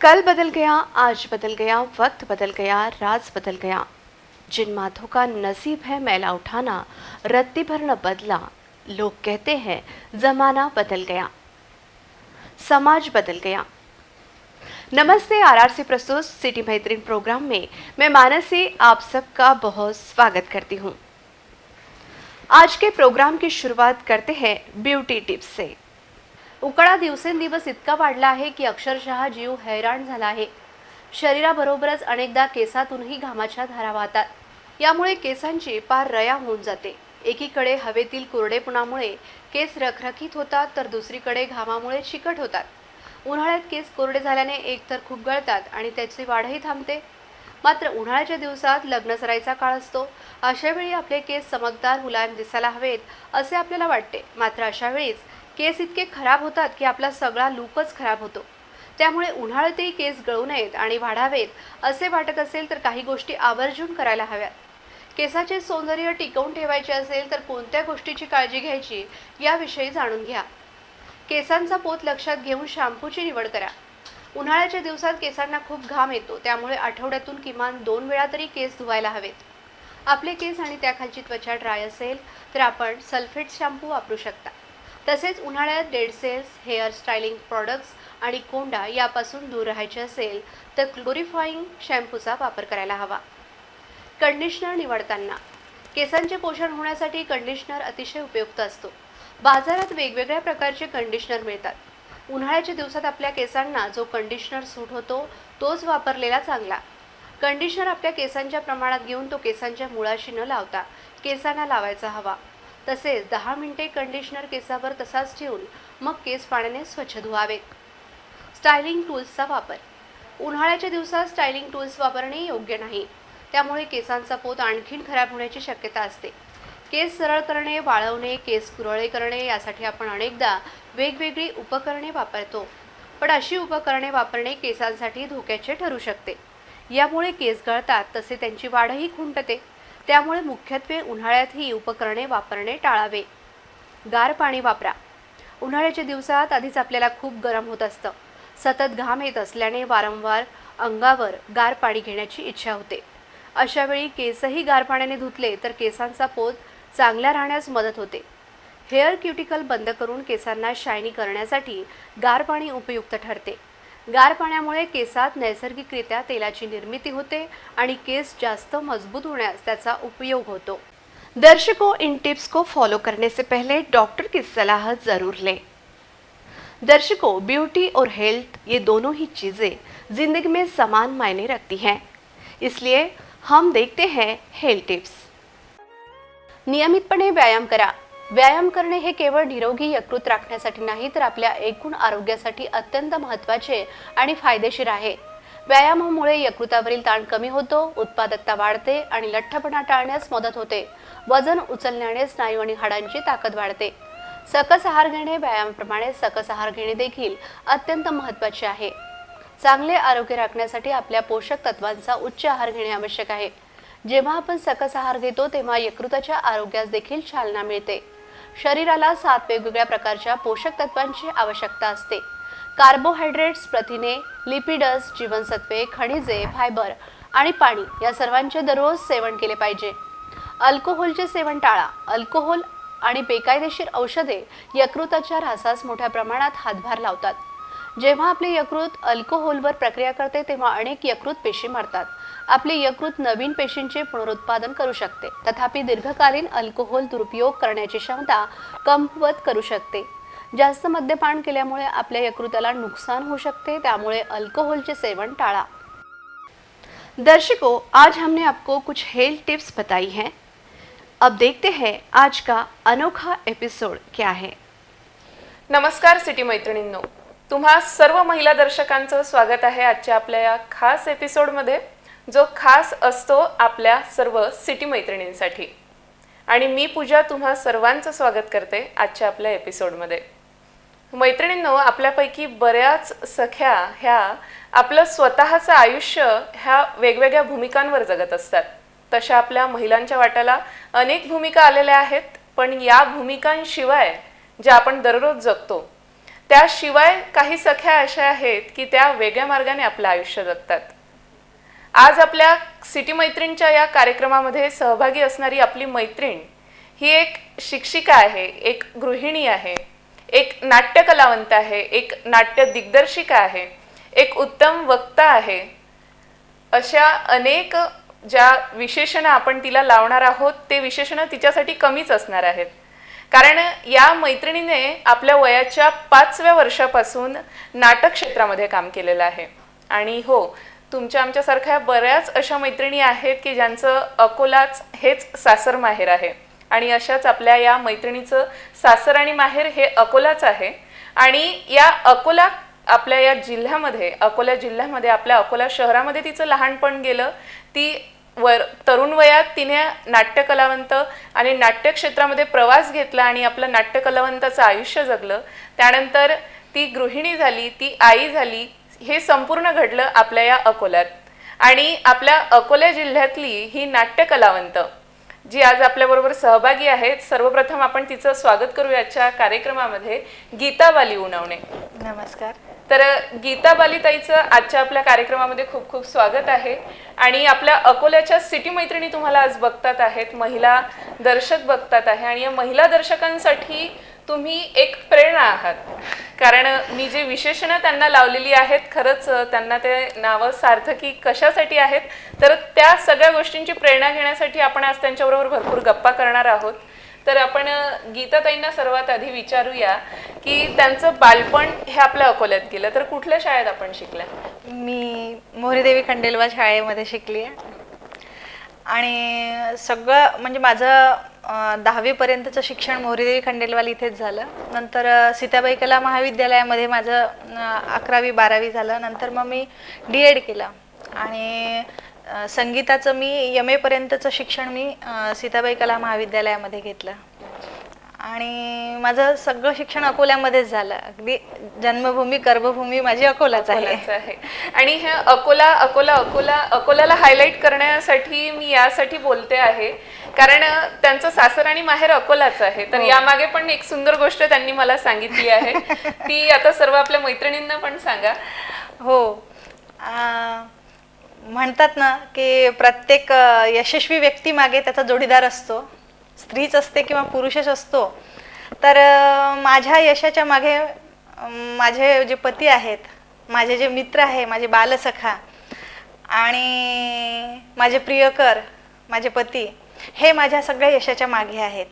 कल बदल गया, आज बदल गया, वक्त बदल गया, राज बदल गया। जिन माथों का नसीब है मैला उठाना, रत्ती भर न बदला। लोग कहते हैं जमाना बदल गया, समाज बदल गया। नमस्ते, आरआरसी प्रस्तुत सिटी मैत्रीण प्रोग्राम में मैं मानसी आप सबका बहुत स्वागत करती हूँ। आज के प्रोग्राम की शुरुआत करते हैं ब्युटी टिप्स से। उकाडा दिवसेंदिवस इतका वाढला आहे की अक्षरशः जीव हैराण झाला आहे। शरीराबरोबरच अनेकदा केसातूनही घामाच्या धारा वाहतात। यामुळे केसांची पार रया होऊन जाते। एकीकडे हवेतील कोरडेपणामुळे केस रखरखीत होतात, तर दुसरीकडे घामामुळे चिकट होतात। उन्हाळ्यात केस कोरडे झाल्याने एकतर खूप गळतात आणि त्याची वाढही थांबते। मात्र उन्हाळ्याच्या दिवसात लग्न सराईचा काळ असतो। अशा वेळी आपले केस चमकदार मुलायम दिसायला हवेत असे आपल्याला वाटते। मात्र अशा वेळीच केस इतके खराब होतात की आपला सगळा लुकच खराब होतो। त्यामुळे उन्हाळ्यातही केस गळू नयेत आणि वाढावेत असे वाटत असेल तर काही गोष्टी आवर्जून करायला हव्यात। केसाचे सौंदर्य टिकवून ठेवायचे असेल तर कोणत्या गोष्टीची काळजी घ्यायची याविषयी जाणून घ्या। केसांचा पोत लक्षात घेऊन शॅम्पूची निवड करा। उन्हाळ्याच्या दिवसात केसांना खूप घाम येतो, त्यामुळे आठवड्यातून किमान 2 वेळा तरी केस धुवायला हवेत। आपले केस आणि त्याखालची त्वचा ड्राय असेल तर आपण सल्फेट शॅम्पू वापरू शकता। तसेच उन्हाळ्यात dead cells, hair styling products आणि कोंडा यापासून दूर राहायचे असेल तर क्लोरिफाईंग शॅम्पूचा वापर करायला हवा। कंडिशनर निवडताना केसांचे पोषण होण्यासाठी कंडिशनर अतिशय उपयुक्त असतो। बाजारात वेगवेगळ्या प्रकारचे कंडिशनर मिळतात। उन्हाळ्याच्या दिवसात आपल्या केसांना जो कंडिशनर सूट होतो तोच वापरलेला चांगला। कंडिशनर आपल्या केसांच्या प्रमाणात घेऊन तो केसांच्या मुळाशी न लावता केसांना लावायचा हवा। तसेच 10 मिनिटे कंडिशनर केसावर तसाच ठेवून मग केस पाण्याने स्वच्छ धुवावेत। स्टायलिंग टूल्सचा वापर उन्हाळ्याच्या दिवसात स्टायलिंग टूल्स वापरणे योग्य नाही। त्यामुळे केसांचा पोत आणखीन खराब होण्याची शक्यता असते। केस सरळ करणे, वाळवणे, केस कुरळे करणे यासाठी आपण अनेकदा वेगवेगळी उपकरणे वापरतो। पण अशी उपकरणे वापरणे केसांसाठी धोक्याचे ठरू शकते। यामुळे केस गळतात, तसे त्यांची वाढही खुंटते। त्यामुळे मुख्यत्वे उन्हाळ्यात ही उपकरणे वापरणे टाळावे। गार पाणी वापरा। उन्हाळ्याच्या दिवसात आधीच आपल्याला खूप गरम होत असतं। सतत घाम येत असल्याने वारंवार अंगावर गार पाणी घेण्याची इच्छा होते। अशा वेळी केसही गार पाण्याने धुतले तर केसांचा पोत चांगला राहण्यास मदत होते। हेअर क्युटिकल बंद करून केसांना शायनी करण्यासाठी गार पाणी उपयुक्त ठरते। गार पाण्यामुळे केसात नैसर्गिकरित्या तेलाची निर्मिती होते आणि केस जास्त मजबूत होण्यास त्याचा उपयोग होतो। दर्शकों, इन टिप्स को फॉलो करने से पहले डॉक्टर की सलाह जरूर लें। दर्शकों, ब्यूटी और हेल्थ ये दोनों ही चीज़ें जिंदगी में समान मायने रखती हैं। इसलिए हम देखते हैं हेल्थ टिप्स। नियमितपणे व्यायाम करा। व्यायाम करणे हे केवळ निरोगी यकृत राखण्यासाठी नाही तर आपल्या एकूण आरोग्यासाठी अत्यंत महत्त्वाचे आणि फायदेशीर आहे। व्यायामामुळे यकृतावरील ताण कमी होतो, उत्पादकता वाढते आणि लठ्ठपणा टाळण्यास मदत होते। वजन उचलण्याने स्नायू आणि हाडांची ताकद वाढते। सकस आहार घेणे व्यायामाप्रमाणे सकस आहार घेणे देखील अत्यंत महत्त्वाचे आहे। चांगले आरोग्य राखण्यासाठी आपल्या पोषक तत्वांचा उच्च आहार घेणे आवश्यक आहे। जेव्हा आपण सकस आहार घेतो तेव्हा यकृताच्या आरोग्यास देखील चालना मिळते। शरीराला 7 वेगवेगळ्या प्रकारच्या पोषक तत्वांची आवश्यकता असते। कार्बोहायड्रेट्स, प्रथिने, लिपिडस, जीवनसत्वे, खनिजे, फायबर आणि पाणी या सर्वांचे दररोज सेवन केले पाहिजे। अल्कोहोलचे सेवन टाळा। अल्कोहोल आणि बेकायदेशीर औषधे यकृताच्या ऱ्हासास मोठ्या प्रमाणात हातभार लावतात। जेव्हा आपले यकृत अल्कोहोलवर प्रक्रिया करते तेव्हा अनेक यकृत पेशी मरतात। आपले यकृत नवीन पेशींचे पुनरुत्पादन करू शकते, तथापि दीर्घकालीन अल्कोहोल दुरुपयोग करण्याची क्षमता कमकुवत करू शकते। जास्त मद्यपान केल्यामुळे आपल्या यकृताला नुकसान होऊ शकते, त्यामुळे अल्कोहोलचे सेवन टाळा। दर्शकों, आज हमने आपको कुछ हेल्थ टिप्स बताई हैं। अब देखते हैं आज का अनोखा एपिसोड क्या है। नमस्कार सिटी मैत्रिणींनो, तुम्हा सर्व महिला दर्शकांचं स्वागत आहे आजच्या आपल्या या खास एपिसोडमध्ये, जो खास असतो आपल्या सर्व सिटी मैत्रिणींसाठी। आणि मी पूजा तुम्हा सर्वांचं स्वागत करते आजच्या आपल्या एपिसोडमध्ये। मैत्रिणींनो, आपल्यापैकी बऱ्याच सख्या ह्या आपलं स्वतःचं आयुष्य ह्या वेगवेगळ्या भूमिकांवर जगत असतात। तशा आपल्या महिलांच्या वाट्याला अनेक भूमिका आलेल्या आहेत, पण या भूमिकांशिवाय ज्या आपण दररोज जगतो त्याशिवाय काही सख्या अशा आहेत की त्या वेगळ्या मार्गाने आपलं आयुष्य जगतात. आज आपल्या सिटी मैत्रीणच्या या कार्यक्रमामध्ये सहभागी असणारी आपली मैत्रीण ही एक शिक्षिका आहे, एक गृहिणी आहे, एक नाट्य कलावंत आहे, एक नाट्य दिग्दर्शिका आहे, एक उत्तम वक्ता आहे. अशा अनेक ज्या विशेषणं आपण तिला लावणार आहोत ते विशेषणं तिच्यासाठी कमीच असणार आहेत. कारण या मैत्रिणीने आपल्या वयाच्या 5व्या वर्षापासून नाटक क्षेत्रामध्ये काम केलेलं आहे. आणि हो, तुमच्या आमच्यासारख्या बऱ्याच अशा मैत्रिणी आहेत की ज्यांचं अकोलाच हेच सासर माहेर आहे. आणि अशाच आपल्या या मैत्रिणीचं सासर आणि माहेर हे अकोलाच आहे. आणि या अकोला आपल्या या जिल्ह्यामध्ये, अकोला जिल्ह्यामध्ये, आपल्या अकोला शहरामध्ये तिचं लहानपण गेलं. ती तरुण वयात तिने नाट्य कलावंत आणि नाट्य क्षेत्रामध्ये प्रवास घेतला आणि आपलं नाट्य कलावंताचं आयुष्य जगलं. त्यानंतर ती गृहिणी झाली, ती आई झाली. हे संपूर्ण घडलं आपल्या या अकोल्यात. आणि आपल्या अकोला जिल्ह्यातली ही नाट्य कलावंत जी आज आपल्याबरोबर सहभागी आहेत, सर्वप्रथम आपण तिचं स्वागत करूया आजच्या कार्यक्रमामध्ये. गीता बाली उनवणे. नमस्कार. तर गीता बाली ताईचं आजच्या आपल्या कार्यक्रमामध्ये खूप खूप स्वागत आहे. आणि आपल्या अकोल्याच्या सिटी मैत्रिणी तुम्हाला आज बघतात आहेत, महिला दर्शक बघतात आहे. आणि या महिला दर्शकांसाठी तुम्ही एक प्रेरणा आहात. कारण मी जे विशेषणं त्यांना लावलेली आहेत, खरंच त्यांना ते नावं सार्थकी कशासाठी आहेत, तर त्या सगळ्या गोष्टींची प्रेरणा घेण्यासाठी आपण आज त्यांच्याबरोबर भरपूर गप्पा करणार आहोत. तर आपण गीताताईंना सर्वात आधी विचारूया की त्यांचं बालपण हे आपल्या अकोल्यात गेलं, तर कुठल्या शाळेत आपण शिकल्या? मी मोहरीदेवी खंडेलवाल शाळेमध्ये शिकली आहे. आणि सगळं म्हणजे माझं 10वी पर्यंतचं शिक्षण मोहरीदेवी खंडेलवाल इथेच झालं. नंतर सीताबाई कला महाविद्यालयामध्ये माझं 11वी 12वी झालं. नंतर मग मी DED केलं. आणि संगीताचं मी MA पर्यंतचं शिक्षण मी सीताबाई कला महाविद्यालयामध्ये घेतलं. आणि माझं सगळं शिक्षण अकोल्यामध्येच झालं. अगदी जन्मभूमी कर्मभूमी माझी अकोलाच आहे. आणि हे अकोला अकोला अकोला अकोल्याला हायलाईट करण्यासाठी मी यासाठी बोलते आहे कारण त्यांचं सासर आणि माहेर अकोलाच आहे. तर यामागे पण एक सुंदर गोष्ट त्यांनी मला सांगितली आहे, ती आता सर्व आपल्या मैत्रिणींना पण सांगा. हो, म्हणतात ना की प्रत्येक यशस्वी व्यक्ती मागे त्याचा जोडीदार असतो, स्त्रीच असते किंवा पुरुषच असतो. तर माझ्या यशाच्या मागे माझे जे पती आहेत, माझे जे मित्र आहे, माझे बालसखा आणि माझे प्रियकर, माझे पती, हे माझ्या सगळ्या यशाच्या मागे आहेत.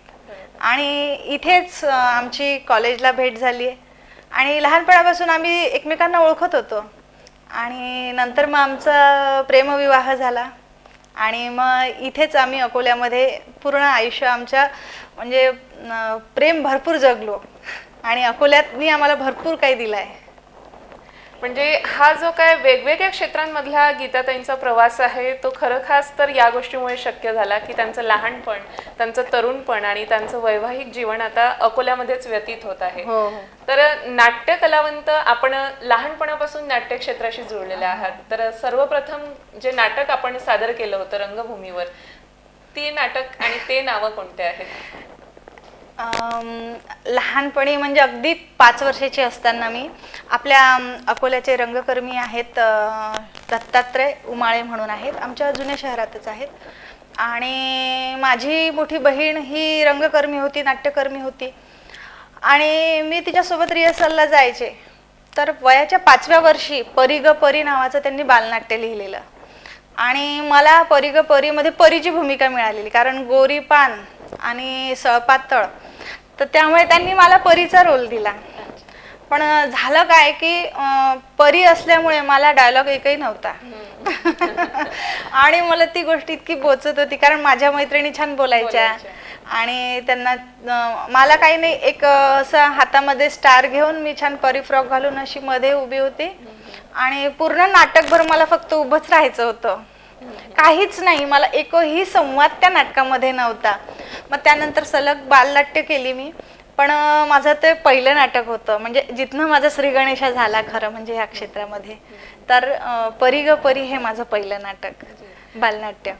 आणि इथेच आमची कॉलेजला भेट झाली आणि लहानपणापासून आम्ही एकमेकांना ओळखत होतो. आणि नंतर मग आमचा प्रेमविवाह झाला. आणि मग इथेच आम्ही अकोल्यामध्ये पूर्ण आयुष्य आमच्या म्हणजे प्रेम भरपूर जगलो. आणि अकोल्यातनी आम्हाला भरपूर काही दिलं आहे. म्हणजे हा जो काय वेगवेगळ्या क्षेत्रांमधला गीताताईंचा प्रवास आहे तो खरं खास तर या गोष्टीमुळे शक्य झाला की त्यांचं लहानपण, त्यांचं तरुणपण आणि त्यांचं वैवाहिक जीवन आता अकोल्यामध्येच व्यतीत होत आहे. तर नाट्य कलावंत आपण लहानपणापासून नाट्य क्षेत्राशी जुळलेले आहात. तर सर्वप्रथम जे नाटक आपण सादर केलं होतं रंगभूमीवर, ते नाटक आणि ते नावं कोणते आहेत? लहानपणी म्हणजे अगदी 5 वर्षाची असताना मी आपल्या अकोल्याचे रंगकर्मी आहेत, दत्तात्रय उमाळे म्हणून आहेत, आमच्या जुन्या शहरातच आहेत. आणि माझी मोठी बहीण ही रंगकर्मी होती, नाट्यकर्मी होती. आणि मी तिच्यासोबत रिहर्सलला जायचे. तर वयाच्या 5व्या वर्षी परी ग परी नावाचं त्यांनी बालनाट्य लिहिलेलं. आणि मला परी ग परीमध्ये परीची भूमिका मिळालेली, कारण गोरी पान आणि सळपातळ, तर त्यामुळे त्यांनी मला परीचा रोल दिला. पण झालं काय की परी असल्यामुळे मला डायलॉग एकही नव्हता. आणि मला ती गोष्ट इतकी बोचत होती, कारण माझ्या मैत्रिणी छान बोलायच्या आणि त्यांना मला काही नाही, एक असं हातामध्ये स्टार घेऊन मी छान परी फ्रॉक घालून अशी मध्ये उभी होती. आणि पूर्ण नाटकभर मला फक्त उभंच राहायचं होतं, काहीच नाही, मला एकही संवाद त्या नाटकामध्ये नव्हता. मग त्यानंतर सलग बालनाट्य केली मी. पण माझं ते पहिलं नाटक होतं, म्हणजे जिथनं माझा श्री गणेशा झाला खरं म्हणजे ह्या क्षेत्रामध्ये. तर परी ग परी हे माझं पहिलं नाटक, बालनाट्य.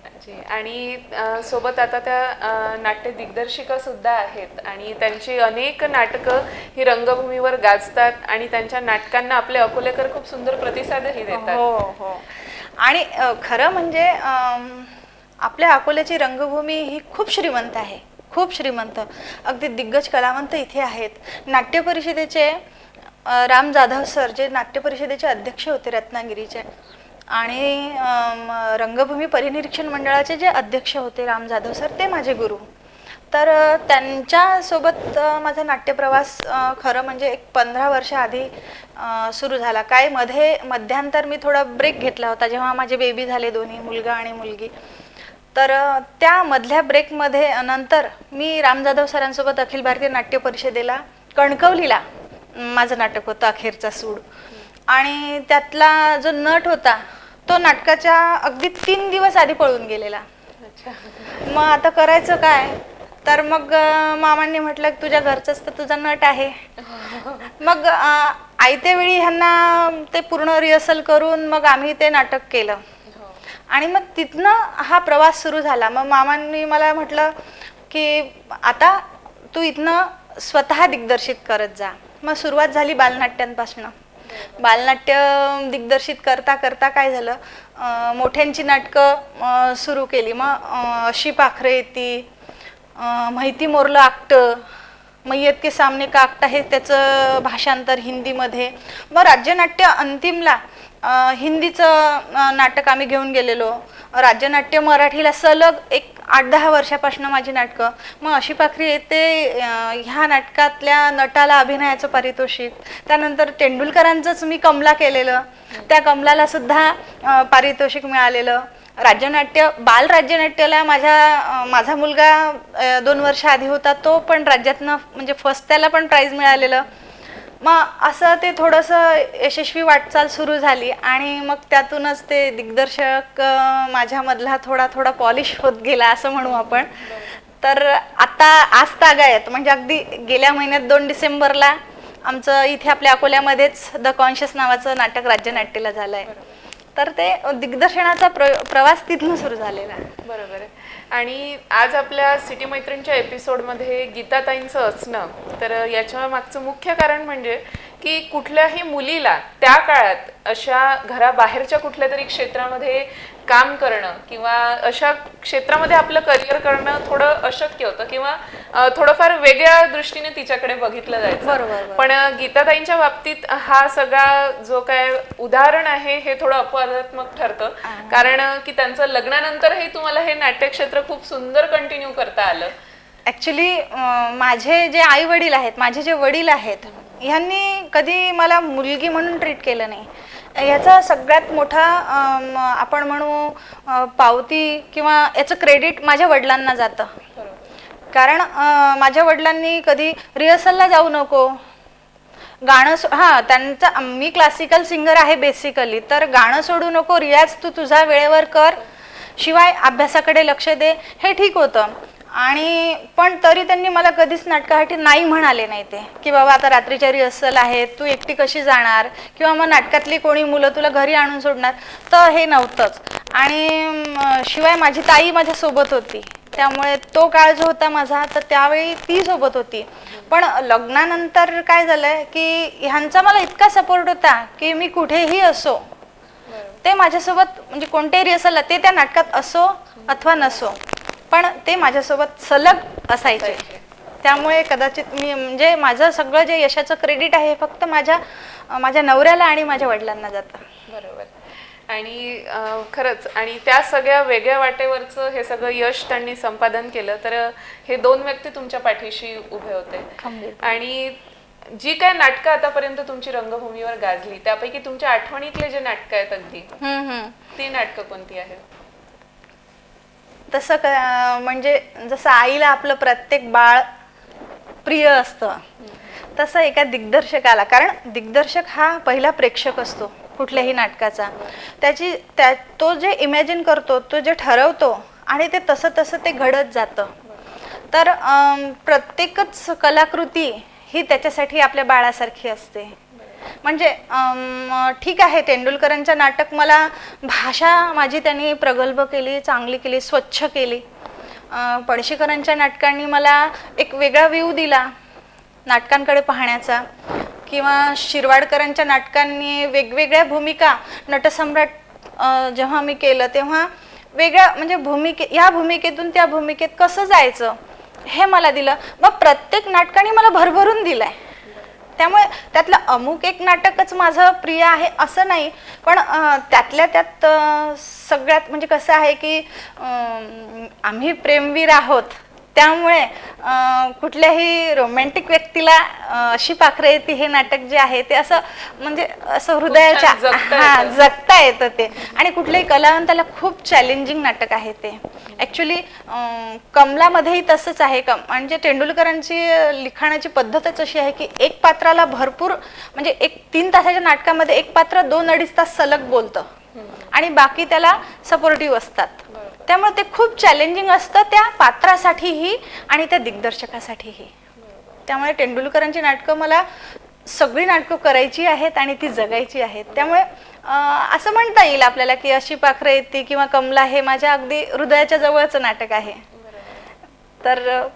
आणि सोबत आता त्या नाट्य दिग्दर्शिका सुद्धा आहेत आणि त्यांची अनेक नाटकं ही रंगभूमीवर गाजतात आणि त्यांच्या नाटकांना आपले अकोलेकर खूप सुंदर प्रतिसादही देतात. हो हो. आणि खरं म्हणजे आपल्या अकोल्याची रंगभूमी ही खूप श्रीमंत आहे, खूप श्रीमंत. अगदी दिग्गज कलावंत इथे आहेत. नाट्य परिषदेचे राम जाधव सर जे नाट्य परिषदेचे अध्यक्ष होते रत्नागिरीचे, आणि रंगभूमी परिनिरीक्षण मंडळाचे जे अध्यक्ष होते राम जाधव सर, ते माझे गुरु. तर त्यांच्यासोबत माझा नाट्यप्रवास खरं म्हणजे एक 15 वर्ष आधी सुरू झाला. काय मध्यांतर मी थोडा ब्रेक घेतला होता जेव्हा माझे बेबी झाले, दोन्ही मुलगा आणि मुलगी. तर त्या मधल्या ब्रेकमध्ये नंतर मी राम जाधव सरांसोबत अखिल भारतीय नाट्य परिषदेला कणकवलीला माझं नाटक होतं अखेरचा सूड. आणि त्यातला जो नट होता तो नाटकाच्या अगदी 3 दिवस आधी पळून गेलेला. मग आता करायचं काय, तर मग मामांनी म्हटलं तुझ्या घरचंच तर तुझा नट आहे. मग आयत्या वेळी ह्यांना ते पूर्ण रिहर्सल करून मग आम्ही ते नाटक केलं. आणि मग तिथनं हा प्रवास सुरू झाला. मग मामांनी मला म्हटलं की आता तू इथनं स्वतः दिग्दर्शित करत जा. मग सुरुवात झाली बालनाट्यांपासून. बालनाट्य दिग्दर्शित करता करता काय झालं, मोठ्यांची नाटकं सुरू केली. मग अशी पाखरे येती, माहिती मोरलं आकटं, मैयत के सामने का आकटा हे त्याचं भाषांतर हिंदीमध्ये. मग राज्यनाट्य अंतिमला हिंदीचं नाटक आम्ही घेऊन गेलेलो. राज्यनाट्य मराठीला सलग एक 8-10 वर्षापासून माझी नाटकं. मग अशी पाखरी येते ह्या नाटकातल्या नटाला अभिनयाचं पारितोषिक. त्यानंतर तेंडुलकरांचंच मी कमला केलेलं, त्या कमलाला सुद्धा पारितोषिक मिळालेलं. राज्यनाट्य बालराज्यनाट्याला माझा मुलगा 2 वर्ष आधी होता, तो पण राज्यातनं म्हणजे फर्स्ट त्याला पण प्राईज मिळालेलं. मग असं ते थोडंसं यशस्वी वाटचाल सुरू झाली. आणि मग त्यातूनच ते दिग्दर्शक माझ्यामधला थोडा थोडा पॉलिश होत गेला असं म्हणू आपण. तर आता आज तागायत म्हणजे अगदी गेल्या महिन्यात 2 डिसेंबरला आमचं इथे आपल्या अकोल्यामध्येच द कॉन्शियस नावाचं नाटक राज्यनाट्याला झालं आहे. तर ते दिग्दर्शनाचा प्रवास तिथून सुरू झालेला. बरोबर आहे. आणि आज आपल्या सिटी मैत्रिणीच्या एपिसोडमध्ये गीताताईंचं असणं, तर याच्या मागचं मुख्य कारण म्हणजे की कुठल्याही मुलीला त्या काळात अशा घराबाहेरच्या कुठल्या तरी क्षेत्रामध्ये काम करणं किंवा अशा क्षेत्रामध्ये आपलं करिअर करणं थोडं अशक्य होतं किंवा थोडंफार वेगळ्या दृष्टीने तिच्याकडे बघितलं जायचं. बरोबर. पण गीताताईंच्या बाबतीत हा सगळा जो काय उदाहरण आहे हे थोडं अपवादात्मक ठरतं. कारण की त्यांचं लग्नानंतरही तुम्हाला हे नाट्यक्षेत्र खूप सुंदर कंटिन्यू करता आलं. ऍक्च्युली माझे जे आई वडील आहेत, माझे जे वडील आहेत, ह्यांनी कधी मला मुलगी म्हणून ट्रीट केलं नाही. याचा सगळ्यात मोठा आपण म्हणू पावती किंवा याचं क्रेडिट माझ्या वडिलांना जातं. कारण माझ्या वडिलांनी कधी रिहर्सलला जाऊ नको, गाणं त्यांचा मी क्लासिकल सिंगर आहे बेसिकली, तर गाणं सोडू नको, रियाज तू तुझा वेळेवर कर, शिवाय अभ्यासाकडे लक्ष दे, हे ठीक होतं. आणि पण तरी त्यांनी मला कधीच नाटकासाठी नाही म्हणाले नाही ते, की बाबा आता रात्रीच्या रिहर्सल आहे, तू एकटी कशी जाणार, किंवा मग नाटकातली कोणी मुलं तुला घरी आणून सोडणार, तर हे नव्हतंच. आणि शिवाय माझी ताई माझ्यासोबत होती, त्यामुळे तो काळ जो होता माझा, तर त्यावेळी ती सोबत होती. पण लग्नानंतर काय झालंय की ह्यांचा मला इतका सपोर्ट होता की मी कुठेही असो ते माझ्यासोबत, म्हणजे कोणत्याही रिहर्सलला, ते त्या नाटकात असो अथवा नसो, पण ते माझ्यासोबत सलग असायचे. त्यामुळे कदाचित मी म्हणजे माझं सगळं जे यशाचं क्रेडिट आहे फक्त माझ्या नवऱ्याला आणि माझ्या वडिलांना जातं. बरोबर. आणि खरंच, आणि त्या सगळ्या वेगळ्या वाटेवरचं हे सगळं यश त्यांनी संपादन केलं, तर हे 2 व्यक्ती तुमच्या पाठीशी उभे होते. आणि जी काय नाटकं आतापर्यंत तुमची रंगभूमीवर गाजली, त्यापैकी तुमच्या आठवणीतले जे नाटकं आहेत अगदी, ती नाटकं कोणती आहेत? तसं म्हणजे जसं आईला आपलं प्रत्येक बाळ प्रिय असतं, तसं एका दिग्दर्शकाला, कारण दिग्दर्शक हा पहिला प्रेक्षक असतो कुठल्याही नाटकाचा, तो जे इमॅजिन करतो, तो जे ठरवतो, आणि ते तसं ते घडत जातं. तर प्रत्येकच कलाकृती ही त्याच्यासाठी आपल्या बाळासारखी असते. म्हणजे ठीक आहे, तेंडुलकरांचं नाटक मला भाषा माझी त्यांनी प्रगल्भ केली, चांगली केली, स्वच्छ केली. पळशीकरांच्या नाटकांनी मला एक वेगळा व्ह्यू दिला नाटकांकडे पाहण्याचा, किंवा शिरवाडकरांच्या नाटकांनी वेगवेगळ्या भूमिका, नटसम्राट जेव्हा मी केलं तेव्हा वेगळ्या म्हणजे या भूमिकेतून त्या भूमिकेत कसं जायचं हे मला दिलं. मग प्रत्येक नाटकाने मला भरभरून दिलंय. त्यामुळे त्यातलं अमुक एक नाटकच माझं प्रिय आहे असं नाही, पण त्यातल्या त्यात सगळ्यात म्हणजे कसं आहे की आम्ही प्रेमवीर आहोत, त्यामुळे कुठल्याही रोमॅन्टिक व्यक्तीला अशी पाखरं येती हे नाटक जे आहे ते असं म्हणजे असं हृदयाच्या जगता येतं ते. आणि कुठल्याही कलावंताला खूप चॅलेंजिंग नाटक आहे ते. ॲक्च्युली कमलामध्येही तसंच आहे. म्हणजे तेंडुलकरांची लिखाणाची पद्धतच अशी आहे की एक पात्राला भरपूर म्हणजे एक 3 तासाच्या नाटकामध्ये एक पात्र 2-2.5 तास सलग बोलतं आणि बाकी त्याला सपोर्टिव्ह असतात. त्यामुळे ते खूप चॅलेंजिंग असतं त्या पात्रासाठीही आणि त्या दिग्दर्शकासाठीही. त्यामुळे तेंडुलकरांची नाटकं मला सगळी नाटकं करायची आहेत आणि ती जगायची आहेत. त्यामुळे असं म्हणता येईल आपल्याला की अशी पाखरं येते किंवा कमला हे माझ्या अगदी हृदयाच्या जवळचं नाटक आहे. तर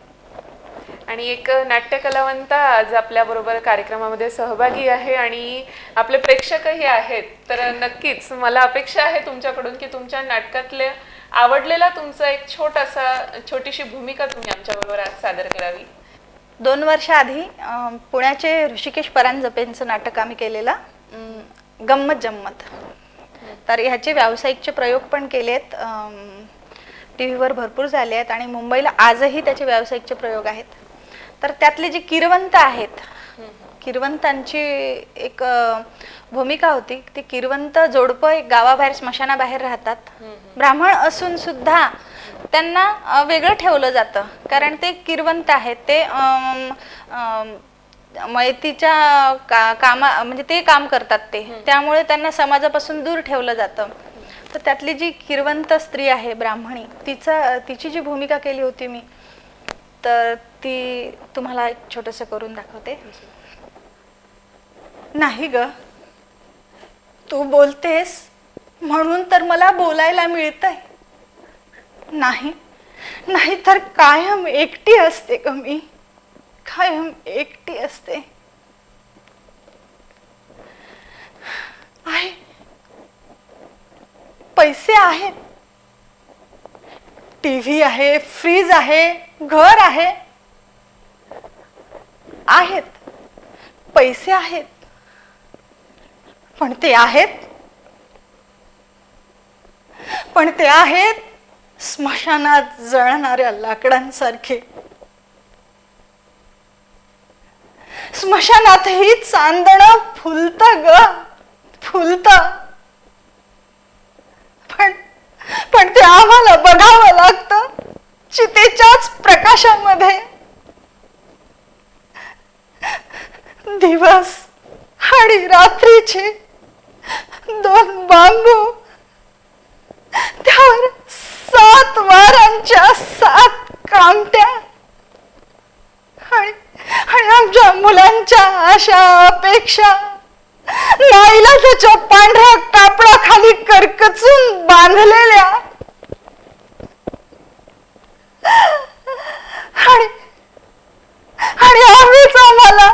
आणि एक नाट्य कलावंत आज आपल्या बरोबर कार्यक्रमामध्ये सहभागी आहे आणि आपले प्रेक्षकही आहेत. तर नक्कीच मला अपेक्षा आहे तुमच्याकडून की तुमच्या नाटकातले आवडलेला तुमचा एक छोटीशी भूमिका तुम्ही आमच्या बरोबर आज सादर करावी. 2 वर्ष आधी पुण्याचे ऋषिकेश परांजपेंचं नाटक आम्ही केलेलं गंमत जम्मत. तर ह्याचे व्यावसायिकचे प्रयोग पण केलेत, टीव्हीवर भरपूर झाले आहेत आणि मुंबईला आजही त्याचे व्यावसायिकचे प्रयोग आहेत. तर त्यातले जे किरवंत आहेत, किरवंतांची एक भूमिका होती. ती किरवंत जोडपं एक गावाबाहेर स्मशानाबाहेर राहतात. ब्राह्मण असून सुद्धा त्यांना वेगळं ठेवलं जातं कारण ते किरवंत आहेत. ते मयतीच्या कामा म्हणजे ते काम करतात ते, त्यामुळे त्यांना समाजापासून दूर ठेवलं जातं. तर त्यातली जी किरवंत स्त्री आहे ब्राह्मणी, तिची जी भूमिका केली होती मी, तर ती तुम्हाला एक छोटंसं करून दाखवते. नाही ग, तू बोलतेस म्हणून तर मला बोलायला मिळतंय. नाही नाही तर कायम एकटी असते ग मी, कायम एकटी असते. आहे, पैसे आहेत, टीव्ही आहे, फ्रीज आहे, घर आहे, आहेत पैसे आहेत, पण ते आहेत स्मशानात जळणाऱ्या लाकडांसारखे. स्मशानातही चांदणं फुलतं ग, फुलतं, पण ते आम्हाला बघावं लागतं चितेच्याच प्रकाशामध्ये. दिवस आणि रात्रीचे 2 बांबू, त्यावर 7 वारांच्या 7 कामट्या आणि आमच्या मुलांच्या आशा अपेक्षा नाईलाजाच्या पांढऱ्या कापडाखाली करकचून बांधलेल्या. आणि आम्हीच आम्हाला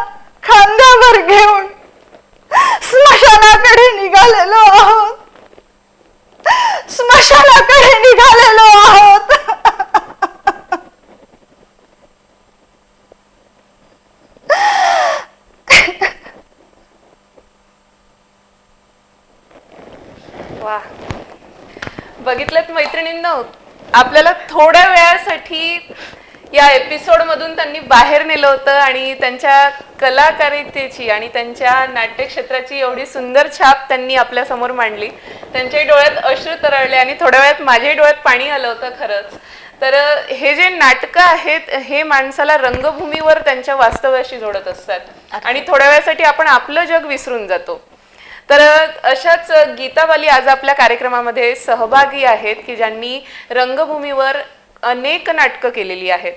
खांद्यावर घेऊन स्मशानाकडे निघालेलो आहोत, स्मशानाकडे निघालेलो आहोत. वा, बघितलंत मैत्रिणींनो, आपल्याला थोड्या वेळासाठी या एपिसोड मधून त्यांनी बाहेर नेलं होतं आणि त्यांच्या कलाकारितेची आणि त्यांच्या नाट्य क्षेत्राची एवढी सुंदर छाप त्यांनी आपल्या समोर मांडली. त्यांच्याही डोळ्यात अश्रू तरळले आणि थोड्या वेळात माझ्याही डोळ्यात पाणी आलं होतं खरंच. तर हे जे नाटकं आहेत हे माणसाला रंगभूमीवर त्यांच्या वास्तव्याशी जोडत असतात आणि थोड्या वेळासाठी आपण आपलं जग विसरून जातो. तर अशाच गीता बाली आज आपल्या कार्यक्रमामध्ये सहभागी आहेत की ज्यांनी रंगभूमीवर अनेक नाटकं केलेली आहेत.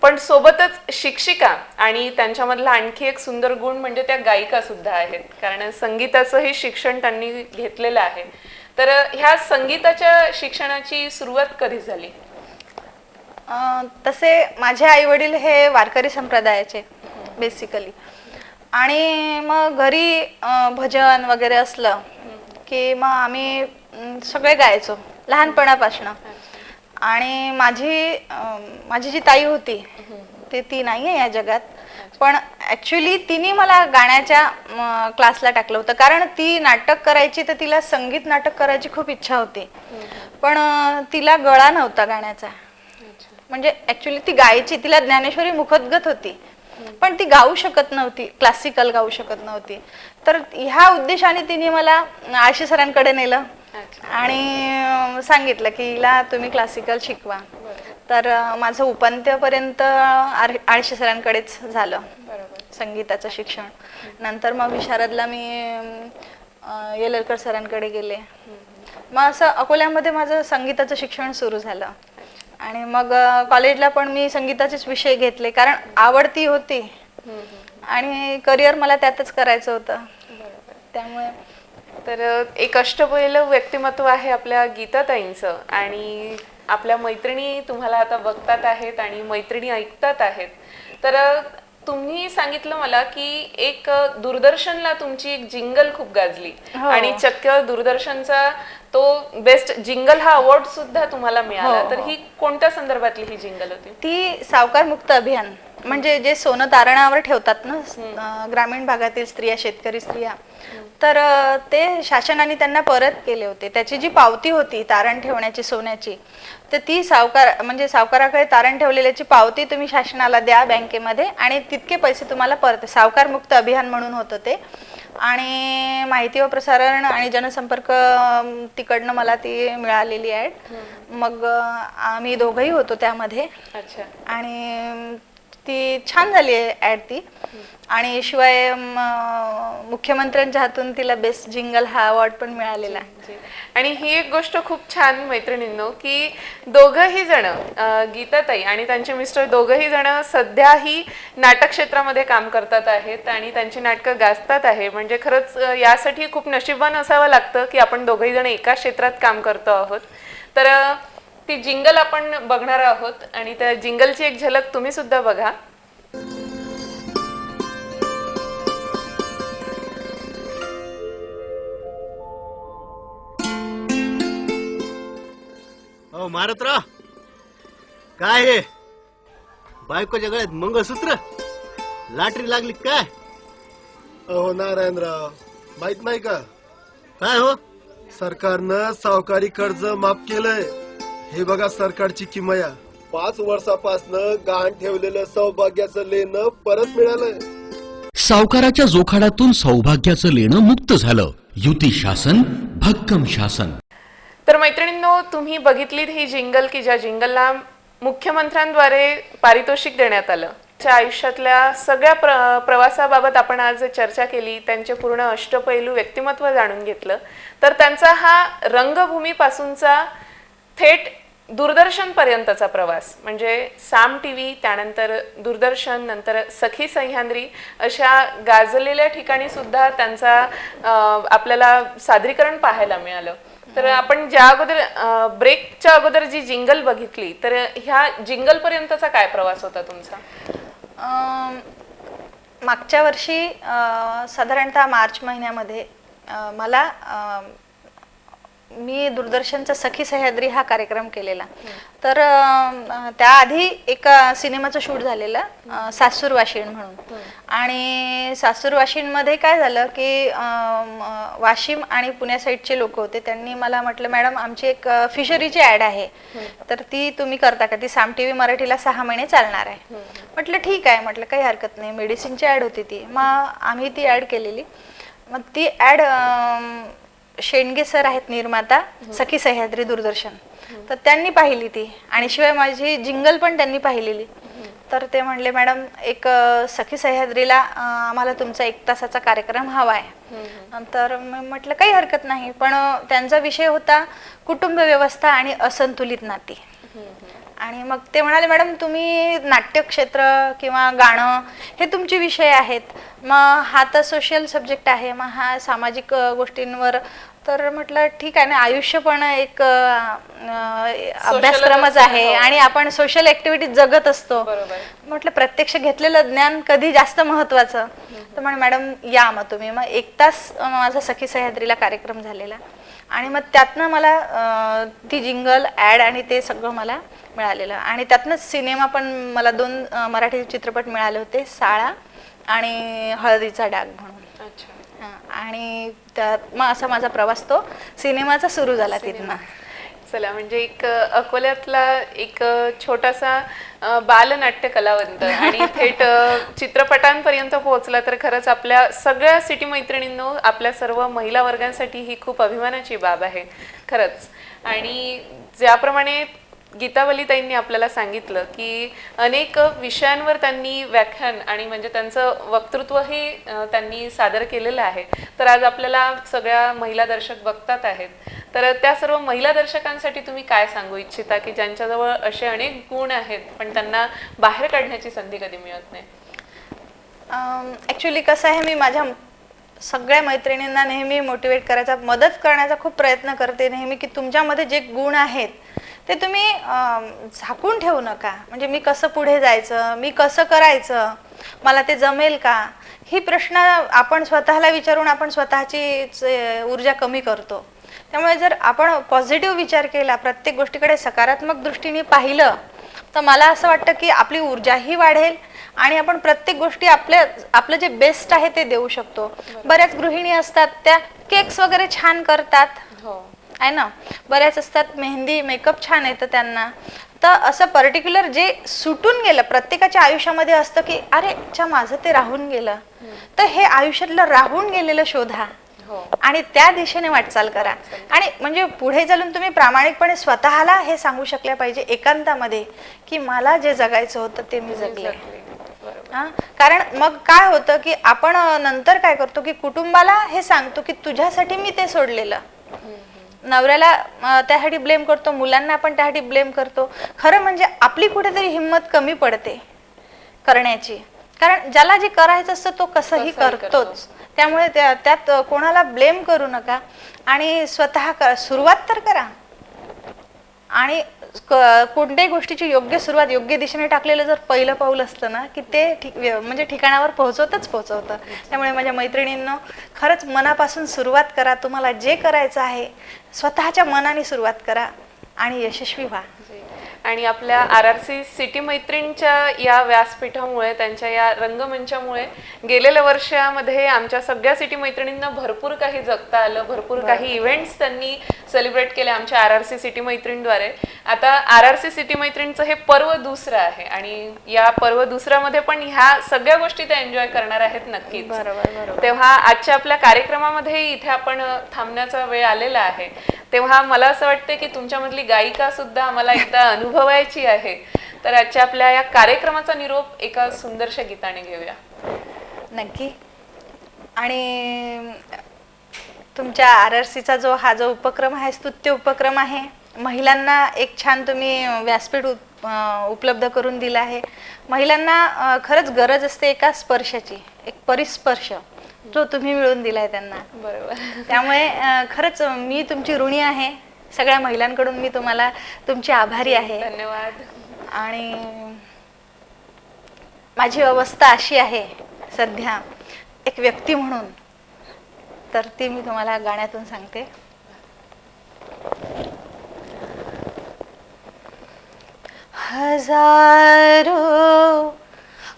पण सोबतच शिक्षिका आणि त्यांच्यामधला आणखी एक सुंदर गुण म्हणजे त्या गायिका सुद्धा आहेत, कारण संगीताचंही शिक्षण त्यांनी घेतलेलं आहे. तर ह्या संगीताच्या शिक्षणाची सुरुवात कधी झाली? तसे माझे आई वडील हे वारकरी संप्रदायाचे बेसिकली, आणि मग घरी भजन वगैरे असलं की मग आम्ही सगळे गायचो लहानपणापासनं. आणि माझी जी ताई होती ती नाही आहे या जगात, पण ऍक्च्युली तिने मला गाण्याच्या क्लासला टाकलं होतं, कारण ती नाटक करायची, तर तिला संगीत नाटक करायची खूप इच्छा होती, पण तिला गळा नव्हता गाण्याचा. म्हणजे ऍक्च्युली ती गायची, तिला ज्ञानेश्वरी मुखोद्गत होती, पण ती गाऊ शकत नव्हती, क्लासिकल गाऊ शकत नव्हती. तर ह्या उद्देशाने तिने मला आळशी सरांकडे नेलं आणि सांगितलं की हिला तुम्ही क्लासिकल शिकवा. तर माझं उपांत्यपर्यंत आळशी सरांकडेच झालं संगीताचं शिक्षण. नंतर मग विशारदला मी येलरकर सरांकडे गेले. मग असं अकोल्यामध्ये माझं संगीताचं शिक्षण सुरू झालं. आणि मग कॉलेजला पण मी संगीताचेच विषय घेतले, कारण आवडती होती आणि करिअर मला त्यातच करायचं होतं. त्यामुळे तर एक अष्टपैलू व्यक्तिमत्व आहे आपल्या गीताताईंचं, आणि आपल्या मैत्रिणी तुम्हाला आता बघतात आहेत आणि मैत्रिणी ऐकतात आहेत. तर तुम्ही सांगितलं मला की एक दूरदर्शनला तुमची एक जिंगल खूप गाजली आणि चक्क दूरदर्शनचा तो बेस्ट जिंगल हा अवॉर्ड सुद्धा तुम्हाला मिळाला. तर ही कोणत्या संदर्भातली ही जिंगल होती? ती सावकार मुक्त अभियान, म्हणजे जे सोनं तारणावर ठेवतात ना ग्रामीण भागातील स्त्रिया, शेतकरी स्त्रिया, तर ते शासनाने त्यांना परत केले होते. त्याची जी पावती होती तारण ठेवण्याची सोन्याची, तर ती सावकाराकडे तारण ठेवलेल्याची पावती तुम्ही शासनाला द्या बँकेमध्ये, आणि तितके पैसे तुम्हाला परत. सावकार मुक्त अभियान म्हणून होतं ते. आणि माहिती व प्रसारण आणि जनसंपर्क तिकडनं मला ती मिळालेली ॲड. मग आम्ही दोघंही होतो त्यामध्ये. अच्छा. आणि ती छान झाली आहे ॲड ती. आणि शिवाय मुख्यमंत्र्यांच्या हातून तिला बेस्ट जिंगल हा अवॉर्ड पण मिळालेला आहे. आणि ही एक गोष्ट खूप छान मैत्रिणींनो, की दोघंही जण गीताताई आणि त्यांचे मिस्टर दोघंही जण सध्याही नाटक क्षेत्रामध्ये काम करतात आहेत आणि त्यांची नाटकं गाजतात आहे. म्हणजे खरंच यासाठी खूप नशीबवान असावं लागतं की आपण दोघंही जण एका क्षेत्रात काम करतो आहोत. तर ती जिंगल आपण बघणार आहोत आणि त्या जिंगलची एक झलक तुम्ही सुद्धा बघा. मारत राह. काय हे बायकोच्या गळ्यात मंगळसूत्र? लाटरी लागली काय? अहो नारायणराव, माहित नाही का काय हो? सरकारनं सावकारी कर्ज माफ केलंय. हे बघा सरकारची किमया. 5 वर्षापासनं गहाण ठेवलेलं सौभाग्याचं लेणं परत मिळालंय. सावकाराच्या जोखाडातून सौभाग्याचं लेणं मुक्त झालं. युती शासन, भक्कम शासन. तर मैत्रिणींनो, तुम्ही बघितलीत ही जिंगल की ज्या जिंगलला मुख्यमंत्र्यांद्वारे पारितोषिक देण्यात आलं. त्यांच्या आयुष्यातल्या सगळ्या प्रवासाबाबत आपण आज चर्चा केली, त्यांचे पूर्ण अष्टपैलू व्यक्तिमत्व जाणून घेतलं. तर त्यांचा हा रंगभूमीपासूनचा थेट दूरदर्शन पर्यंतचा प्रवास, म्हणजे साम टीव्ही, त्यानंतर दूरदर्शन, नंतर सखी सह्याद्री अशा गाजलेल्या ठिकाणी सुद्धा त्यांचा आपल्याला सादरीकरण पाहायला मिळालं. तर आपण ज्या अगोदर ब्रेकच्या अगोदर जी जिंगल बघितली, तर ह्या जिंगल पर्यंतचा काय प्रवास होता तुमचा? मागच्या वर्षी साधारणतः मार्च महिन्यामध्ये मी दूरदर्शनचा सखी सह्याद्री हा कार्यक्रम केलेला. तर त्याआधी एका सिनेमाचं शूट झालेलं सासूर वाशिण म्हणून. आणि सासूर वाशिणमध्ये काय झालं की वाशिम आणि पुण्या साईडचे लोक होते. त्यांनी मला म्हटलं, मॅडम आमची एक फिशरीची ॲड आहे, तर ती तुम्ही करता का? ती साम टीव्ही मराठीला 6 महिने चालणार आहे. म्हटलं ठीक आहे, म्हटलं काही हरकत नाही. मेडिसिनची ॲड होती ती. मग आम्ही ती ॲड केलेली. मग ती ॲड शेंडगे सर आहेत निर्माता सखी सह्याद्री दूरदर्शन, तर त्यांनी पाहिली ती. आणि शिवाय माझी जिंगल पण त्यांनी पाहिलेली. तर ते म्हणले, मॅडम एक सखी सह्याद्रीला आम्हाला तुमचा 1 तासाचा कार्यक्रम हवा आहे. तर म्हटलं काही हरकत नाही. पण त्यांचा विषय होता कुटुंब व्यवस्था आणि असंतुलित नाती. आणि मग ते म्हणाले, मॅडम तुम्ही नाट्यक्षेत्र किंवा गाणं हे तुमचे विषय आहेत, मग हा तर सोशल सब्जेक्ट आहे, मग हा सामाजिक गोष्टींवर. तर म्हटलं ठीक आहे ना, आयुष्य पण एक अभ्यासक्रमच आहे हो. आणि आपण सोशल ऍक्टिव्हिटी जगत असतो. बरोबर. म्हटलं प्रत्यक्ष घेतलेलं ज्ञान कधी जास्त महत्वाचं. तर म्हणे मॅडम या मग तुम्ही. मग 1 तास माझा सखी सह्याद्रीला कार्यक्रम झालेला आणि मग त्यातनं मला ती जिंगल ॲड आणि ते सगळं मला मिळालेलं. आणि त्यातनंच सिनेमा पण मला 2 मराठी चित्रपट मिळाले होते, साळा आणि हळदीचा डाग म्हणून. अच्छा. आणि त्यात मग असा माझा प्रवास तो सिनेमाचा सुरू झाला तिथनं. चला, म्हणजे एक अकोल्यातला एक छोटासा बालनाट्य कलावंत आणि थेट चित्रपटांपर्यंत पोहोचला, तर खरंच आपल्या सगळ्या सिटी मैत्रिणींनो, आपल्या सर्व महिला वर्गांसाठी ही खूप अभिमानाची बाब आहे खरंच. आणि ज्याप्रमाणे गीतावलीताईंनी आपल्याला सांगितलं की अनेक विषयांवर त्यांनी व्याख्यान आणि म्हणजे त्यांचं वक्तृत्वही त्यांनी सादर केलेलं आहे. तर आज आपल्याला सगळ्या महिला दर्शक बघतात आहेत, तर त्या सर्व महिला दर्शकांसाठी तुम्ही काय सांगू इच्छिता की ज्यांच्याजवळ असे अनेक गुण आहेत पण त्यांना बाहेर काढण्याची संधी कधी मिळत नाही? ॲक्च्युली कसं आहे, मी माझ्या सगळ्या मैत्रिणींना नेहमी मोटिवेट करायचा, मदत करण्याचा खूप प्रयत्न करते नेहमी, की तुमच्यामध्ये जे गुण आहेत ते तुम्ही झाकून ठेवू नका. म्हणजे मी कसं पुढे जायचं, मी कसं करायचं, मला ते जमेल का, ही प्रश्न आपण स्वतःला विचारून आपण स्वतःची ऊर्जा कमी करतो. त्यामुळे जर आपण पॉझिटिव्ह विचार केला, प्रत्येक गोष्टीकडे सकारात्मक दृष्टीने पाहिलं, तर मला असं वाटतं की आपली ऊर्जाही वाढेल आणि आपण प्रत्येक गोष्टी आपलं जे बेस्ट आहे ते देऊ शकतो. बऱ्याच गृहिणी असतात त्या केक्स वगैरे छान करतात, आहे ना, बऱ्याच असतात मेहंदी मेकअप छान येतं त्यांना. तर असं पर्टिक्युलर जे सुटून गेलं, प्रत्येकाच्या आयुष्यामध्ये असतं की अरे च्या माझं ते राहून गेलं, तर हे आयुष्यातलं राहून गेलेलं शोधा आणि त्या दिशेने वाटचाल करा. आणि म्हणजे पुढे चालून तुम्ही प्रामाणिकपणे स्वतःला हे सांगू शकल्या पाहिजे एकांतामध्ये की मला जे जगायचं होतं ते मी जगले. कारण मग काय होतं की आपण नंतर काय करतो की कुटुंबाला हे सांगतो की तुझ्यासाठी मी ते सोडलेलं, नवऱ्याला त्यासाठी ब्लेम करतो, मुलांना आपण त्यासाठी ब्लेम करतो. खरं म्हणजे आपली कुठेतरी हिंमत कमी पडते करण्याची, कारण ज्याला जे करायचं असतं तो कसंही करतोच. त्यामुळे त्यात कोणाला ब्लेम करू नका आणि स्वतः सुरुवात तर करा. आणि कोणत्याही गोष्टीची योग्य सुरुवात योग्य दिशेने टाकलेलं जर पहिलं पाऊल असतं ना की ते म्हणजे ठिकाणावर पोहोचवतं. त्यामुळे माझ्या मैत्रिणींनो, खरंच मनापासून सुरुवात करा. तुम्हाला जे करायचं आहे स्वतःच्या मनाने सुरुवात करा आणि यशस्वी व्हा. आणि आपल्या RRC सिटी मैत्रीणच्या या व्यासपीठामुळे, त्यांच्या या रंगमंचामुळे गेलेल्या वर्षामध्ये आमच्या सगळ्या सिटी मैत्रिणींना भरपूर काही जगता आलं, भरपूर काही इव्हेंट्स त्यांनी सेलिब्रेट केले आमच्या RRC सिटी मैत्रीणद्वारे. आता RRC सिटी मैत्रीणचं हे पर्व दुसरं आहे आणि या पर्व दुसऱ्यामध्ये पण ह्या सगळ्या गोष्टी त्या एन्जॉय करणार आहेत नक्कीच. बरोबर. तेव्हा आजच्या आपल्या कार्यक्रमामध्ये इथे आपण थांबण्याचा वेळ आलेला आहे. तेव्हा मला असं वाटतं की तुमच्यामधली गायिका सुद्धा आम्हाला एकदा अनुभवायची आहे. तर आजच्या आपल्या या कार्यक्रमाचा निरोप एका सुंदरशा गीताने घेऊया. नक्की. आणि तुमच्या RRCचा जो उपक्रम आहे, स्तुत्य उपक्रम आहे, महिलांना एक छान तुम्ही व्यासपीठ उपलब्ध करून दिलं आहे. महिलांना खरंच गरज असते एका स्पर्शाची, एक परिस्पर्श जो तुम्ही मिळवून दिलाय त्यांना. बरोबर. त्यामुळे खरंच मी तुमची ऋणी आहे. सगळ्या महिलांकडून मी तुमची आभारी आहे. धन्यवाद. आणि माझी अवस्था अशी आहे सध्या एक व्यक्ती म्हणून, तर ती मी तुम्हाला गाण्यातून सांगते. हजारों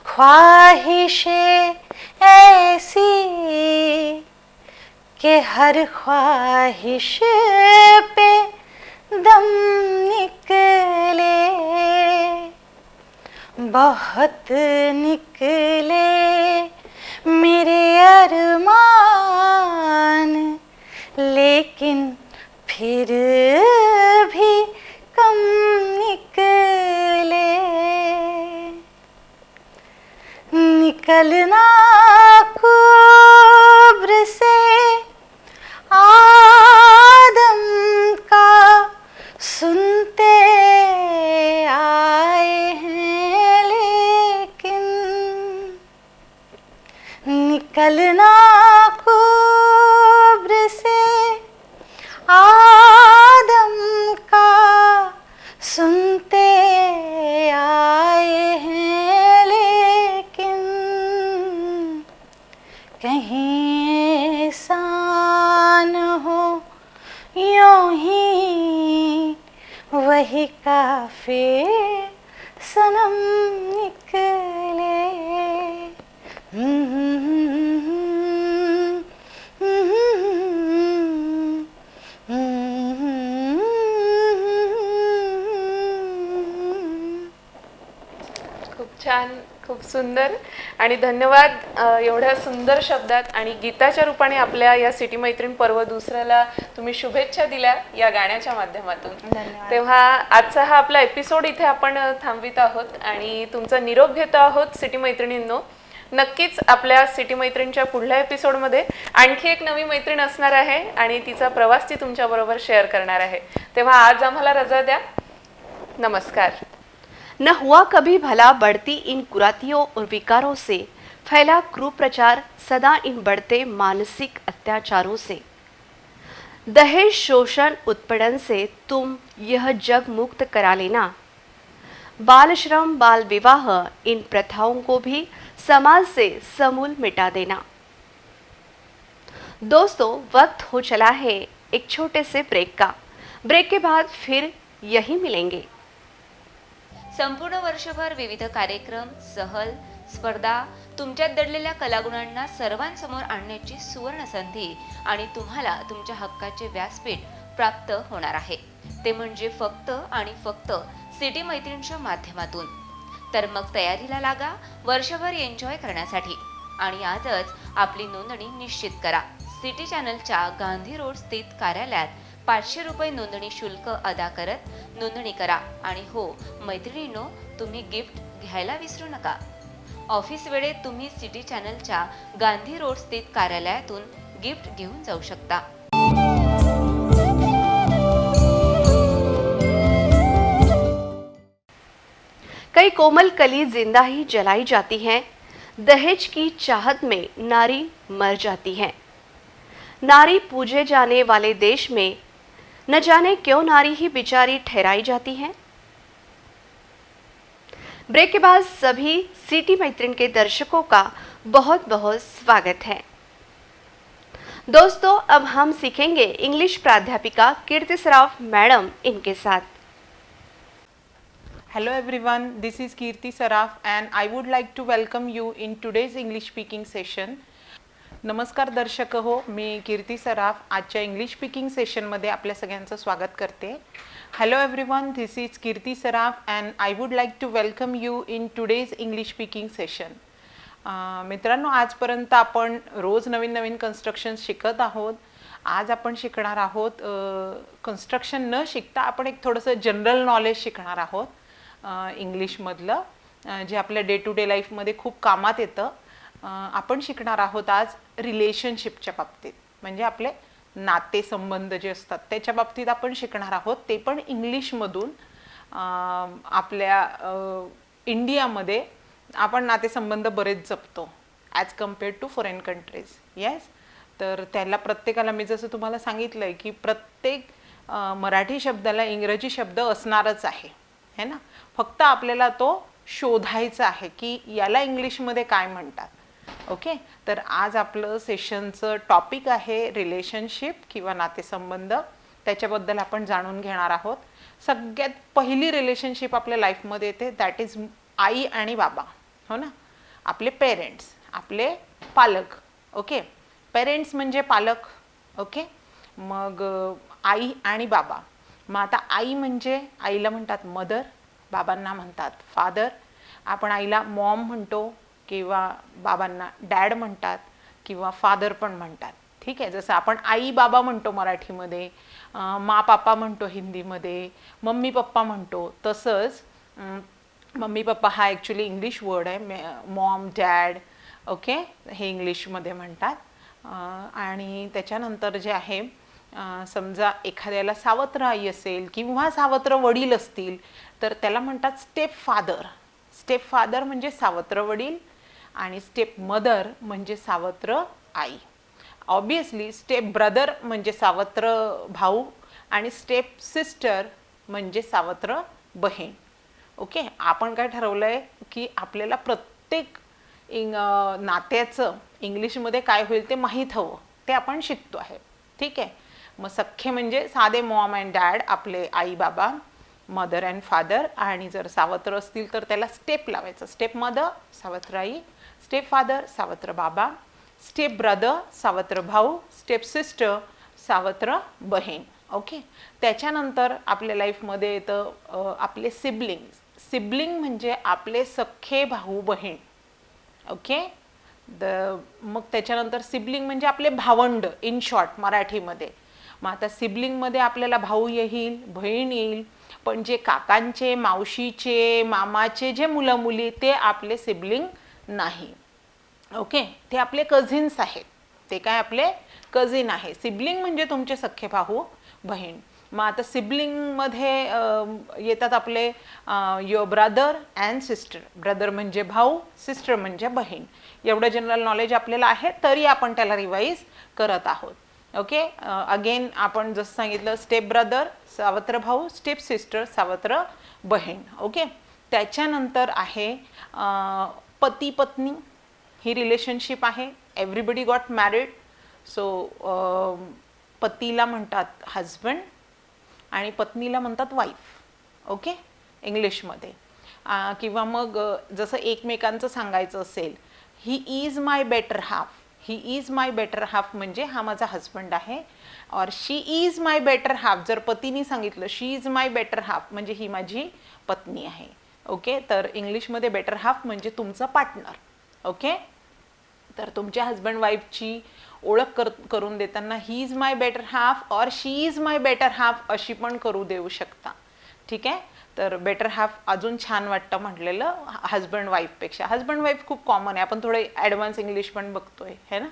ख्वाहिशें ऐसी कि हर ख्वाहिश पे दम निकले, बहुत निकले मेरे अरमान, लेकिन फिर भी कम निकले. निकलना कुब्र से आदम का सुनते आ वही काफी सनम निकले। खूप छान, खूप सुंदर आणि धन्यवाद एवढ्या सुंदर शब्दात आणि गीताच्या रूपाने आपल्या या सिटी मैत्रीण पर्व दुसऱ्याला तुम्ही शुभेच्छा दिल्या या गाण्याच्या माध्यमातून. धन्यवाद. तेव्हा आजचा हा आपला एपिसोड इथे आपण थांबवित आहोत आणि तुमचा निरोप घेतो आहोत सिटी मैत्रिणींनो. नक्कीच आपल्या सिटी मैत्रीणच्या पुढल्या एपिसोडमध्ये आणखी एक नवी मैत्रीण असणार आहे आणि तिचा प्रवास ती तुमच्याबरोबर शेअर करणार आहे. तेव्हा आज आम्हाला रजा द्या. नमस्कार. न हुआ कभी भला बढ़ती इन कुरातियों और विकारों से, फैला कुप्रचार सदा इन बढ़ते मानसिक अत्याचारों से। दहेज शोषण उत्पीड़न से तुम यह जग मुक्त करा लेना। बाल श्रम बाल विवाह इन प्रथाओं को भी समाज से समूल मिटा देना। दोस्तों, वक्त हो चला है एक छोटे से ब्रेक का। ब्रेक के बाद फिर यही मिलेंगे. संपूर्ण वर्षभर विविध कार्यक्रम, सहल, स्पर्धा तुमच्यात दडलेल्या कलागुणांना सर्वांसमोर आणण्याची सुवर्ण संधी आणि तुम्हाला तुमच्या हक्काचे व्यासपीठ प्राप्त होणार आहे. ते म्हणजे फक्त आणि फक्त सिटी मैत्रीणच्या माध्यमातून. तर मग तयारीला लागा वर्षभर एन्जॉय करण्यासाठी आणि आजच आपली नोंदणी निश्चित करा. सिटी चॅनलच्या गांधी रोड स्थित कार्यालयात 500 रुपये नोंदणी शुल्क अदा करत नोंदणी करा. आणि हो मैत्रिणींनो, तुम्ही गिफ्ट घ्यायला विसरू नका. ऑफिस वेळेत तुम्ही सिटी चॅनलच्या गांधी रोड स्थित कार्यालयातून गिफ्ट घेऊन जाऊ शकता. कई कोमल कली जिंदा ही जलाई जाती हैं. दहेज की चाहत में नारी मर जाती है. नारी पूजे जाने वाले देश में न जाने क्यों नारी ही बिचारी ठहराई जाती है. ब्रेक के बाद सभी सिटी मैत्रीण के दर्शकों का बहुत बहुत स्वागत है. दोस्तों, अब हम सीखेंगे इंग्लिश प्राध्यापिका कीर्ति सराफ मैडम इनके साथ. Hello everyone, this is Kirti Saraf and I would like to welcome you in today's English speaking session. नमस्कार दर्शक हो, मी कीर्ती सराफ आजच्या इंग्लिश स्पीकिंग सेशनमध्ये आपल्या सगळ्यांचं स्वागत करते. Hello everyone, this is Kirti Saraf and I would like to welcome you in today's English speaking session. मित्रांनो, आजपर्यंत आपण रोज नवीन नवीन कन्स्ट्रक्शन शिकत आहोत. आज आपण शिकणार आहोत कन्स्ट्रक्शन न शिकता आपण एक थोडंसं जनरल नॉलेज शिकणार आहोत इंग्लिशमधलं, जे आपल्या डे टू डे लाईफमध्ये खूप कामात येतं. आपण शिकणार आहोत आज रिलेशनशिपच्या बाबतीत, म्हणजे आपले नातेसंबंध जे असतात त्याच्या बाबतीत आपण शिकणार आहोत. ते पण इंग्लिशमधून. आपल्या इंडियामध्ये आपण नातेसंबंध बरेच जपतो as compared to foreign countries. Yes, तर त्याला प्रत्येकाला मी जसं तुम्हाला सांगितलं आहे की प्रत्येक मराठी शब्दाला इंग्रजी शब्द असणारच आहे, है ना. फक्त आपल्याला तो शोधायचा आहे की याला इंग्लिशमध्ये काय म्हणतात. ओके, तर आज आपलं सेशनचं टॉपिक आहे रिलेशनशिप किंवा नातेसंबंध. त्याच्याबद्दल आपण जाणून घेणार आहोत. सगळ्यात पहिली रिलेशनशिप आपल्या लाईफमध्ये येते, दॅट इज आई आणि बाबा, हो ना. आपले पेरेंट्स, आपले पालक. ओके, पेरेंट्स म्हणजे पालक. ओके, मग आई आणि बाबा. मग आता आई म्हणजे आईला म्हणतात मदर, बाबांना म्हणतात फादर. आपण आईला मॉम म्हणतो किंवा बाबांना डॅड म्हणतात किंवा फादर पण म्हणतात. ठीक आहे, जसं आपण आई बाबा म्हणतो मराठीमध्ये, मा पापा म्हणतो हिंदीमध्ये, मम्मी पप्पा म्हणतो, तसंच मम्मी पप्पा हा ॲक्च्युली इंग्लिश वर्ड आहे. मॉम डॅड, ओके, हे इंग्लिशमध्ये म्हणतात. आणि त्याच्यानंतर जे आहे, समजा एखाद्याला सावत्र आई असेल किंवा सावत्र वडील असतील तर त्याला म्हणतात स्टेप फादर. स्टेप फादर म्हणजे सावत्र वडील आणि स्टेप मदर म्हणजे सावत्र आई. ऑब्वियसली स्टेप ब्रदर म्हणजे सावत्र भाऊ आणि स्टेप सिस्टर म्हणजे सावत्र बहीण. ओके, आपण काय ठरवलं आहे की आपल्याला प्रत्येक नात्याचं इंग्लिशमध्ये काय होईल ते माहीत हवं, ते आपण शिकतो आहे. ठीक आहे, मग सख्खे म्हणजे साधे मॉम अँड डॅड, आपले आई बाबा. मदर अँड फादर, आणि जर सावत्र असतील तर त्याला स्टेप लावायचं. स्टेप मदर सावत्र आई, स्टेप फादर सावत्र बाबा, स्टेप ब्रदर सावत्र भाऊ, स्टेप सिस्टर सावत्र बहीण. ओके. त्याच्यानंतर आपल्या लाईफमध्ये येतं आपले सिबलिंग. सिबलिंग म्हणजे आपले सख्खे भाऊ बहीण. ओके. मग त्याच्यानंतर सिबलिंग म्हणजे आपले भावंड इन शॉर्ट मराठीमध्ये. मग आता सिबलिंगमध्ये आपल्याला भाऊ येईल, बहीण येईल, पण जे काकांचे, मावशीचे, मामाचे जे मुलं मुली ते आपले सिबलिंग नाही. ओके. ते आपले कझिन्स आहेत. ते काय आपले कझिन आहे. सिबलिंग म्हणजे तुमचे सख्खे भाऊ बहीण. मग आता सिबलिंगमध्ये येतात आपले your brother and sister. Brother म्हणजे भाऊ, सिस्टर म्हणजे बहीण. एवढं जनरल नॉलेज आपल्याला आहे, तरी आपण त्याला रिवाईज करत आहोत. ओके. अगेन आपण जसं सांगितलं, स्टेप ब्रदर सावत्र भाऊ, स्टेप सिस्टर सावत्र बहीण. ओके. त्याच्यानंतर आहे पती पत्नी. ही रिलेशनशिप आहे. Everybody got married. सो पतीला म्हणतात हजबंड आणि पत्नीला म्हणतात वाईफ. ओके. इंग्लिशमध्ये. किंवा मग जसं एकमेकांचं सांगायचं असेल, ही is my better half. He is my better half म्हणजे हा माझा हजबंड आहे. और शी इज माय बेटर हाफ जर पतीने सांगितलं शी इज माय बेटर हाफ म्हणजे ही माझी पत्नी आहे. ओके. तर इंग्लिशमध्ये बेटर हाफ म्हणजे तुमचं पार्टनर. ओके. तर तुमच्या हजबंड वाईफची ओळख करून देताना ही इज माय बेटर हाफ और शी इज माय बेटर हाफ अशी पण करू देऊ शकता. ठीक आहे. तर बेटर हाफ अजून छान वाटतं म्हटलेलं हजबंड वाईफपेक्षा. हजबंड वाईफ खूप कॉमन आहे. आपण थोडे ॲडव्हान्स इंग्लिश पण बघतोय है ना,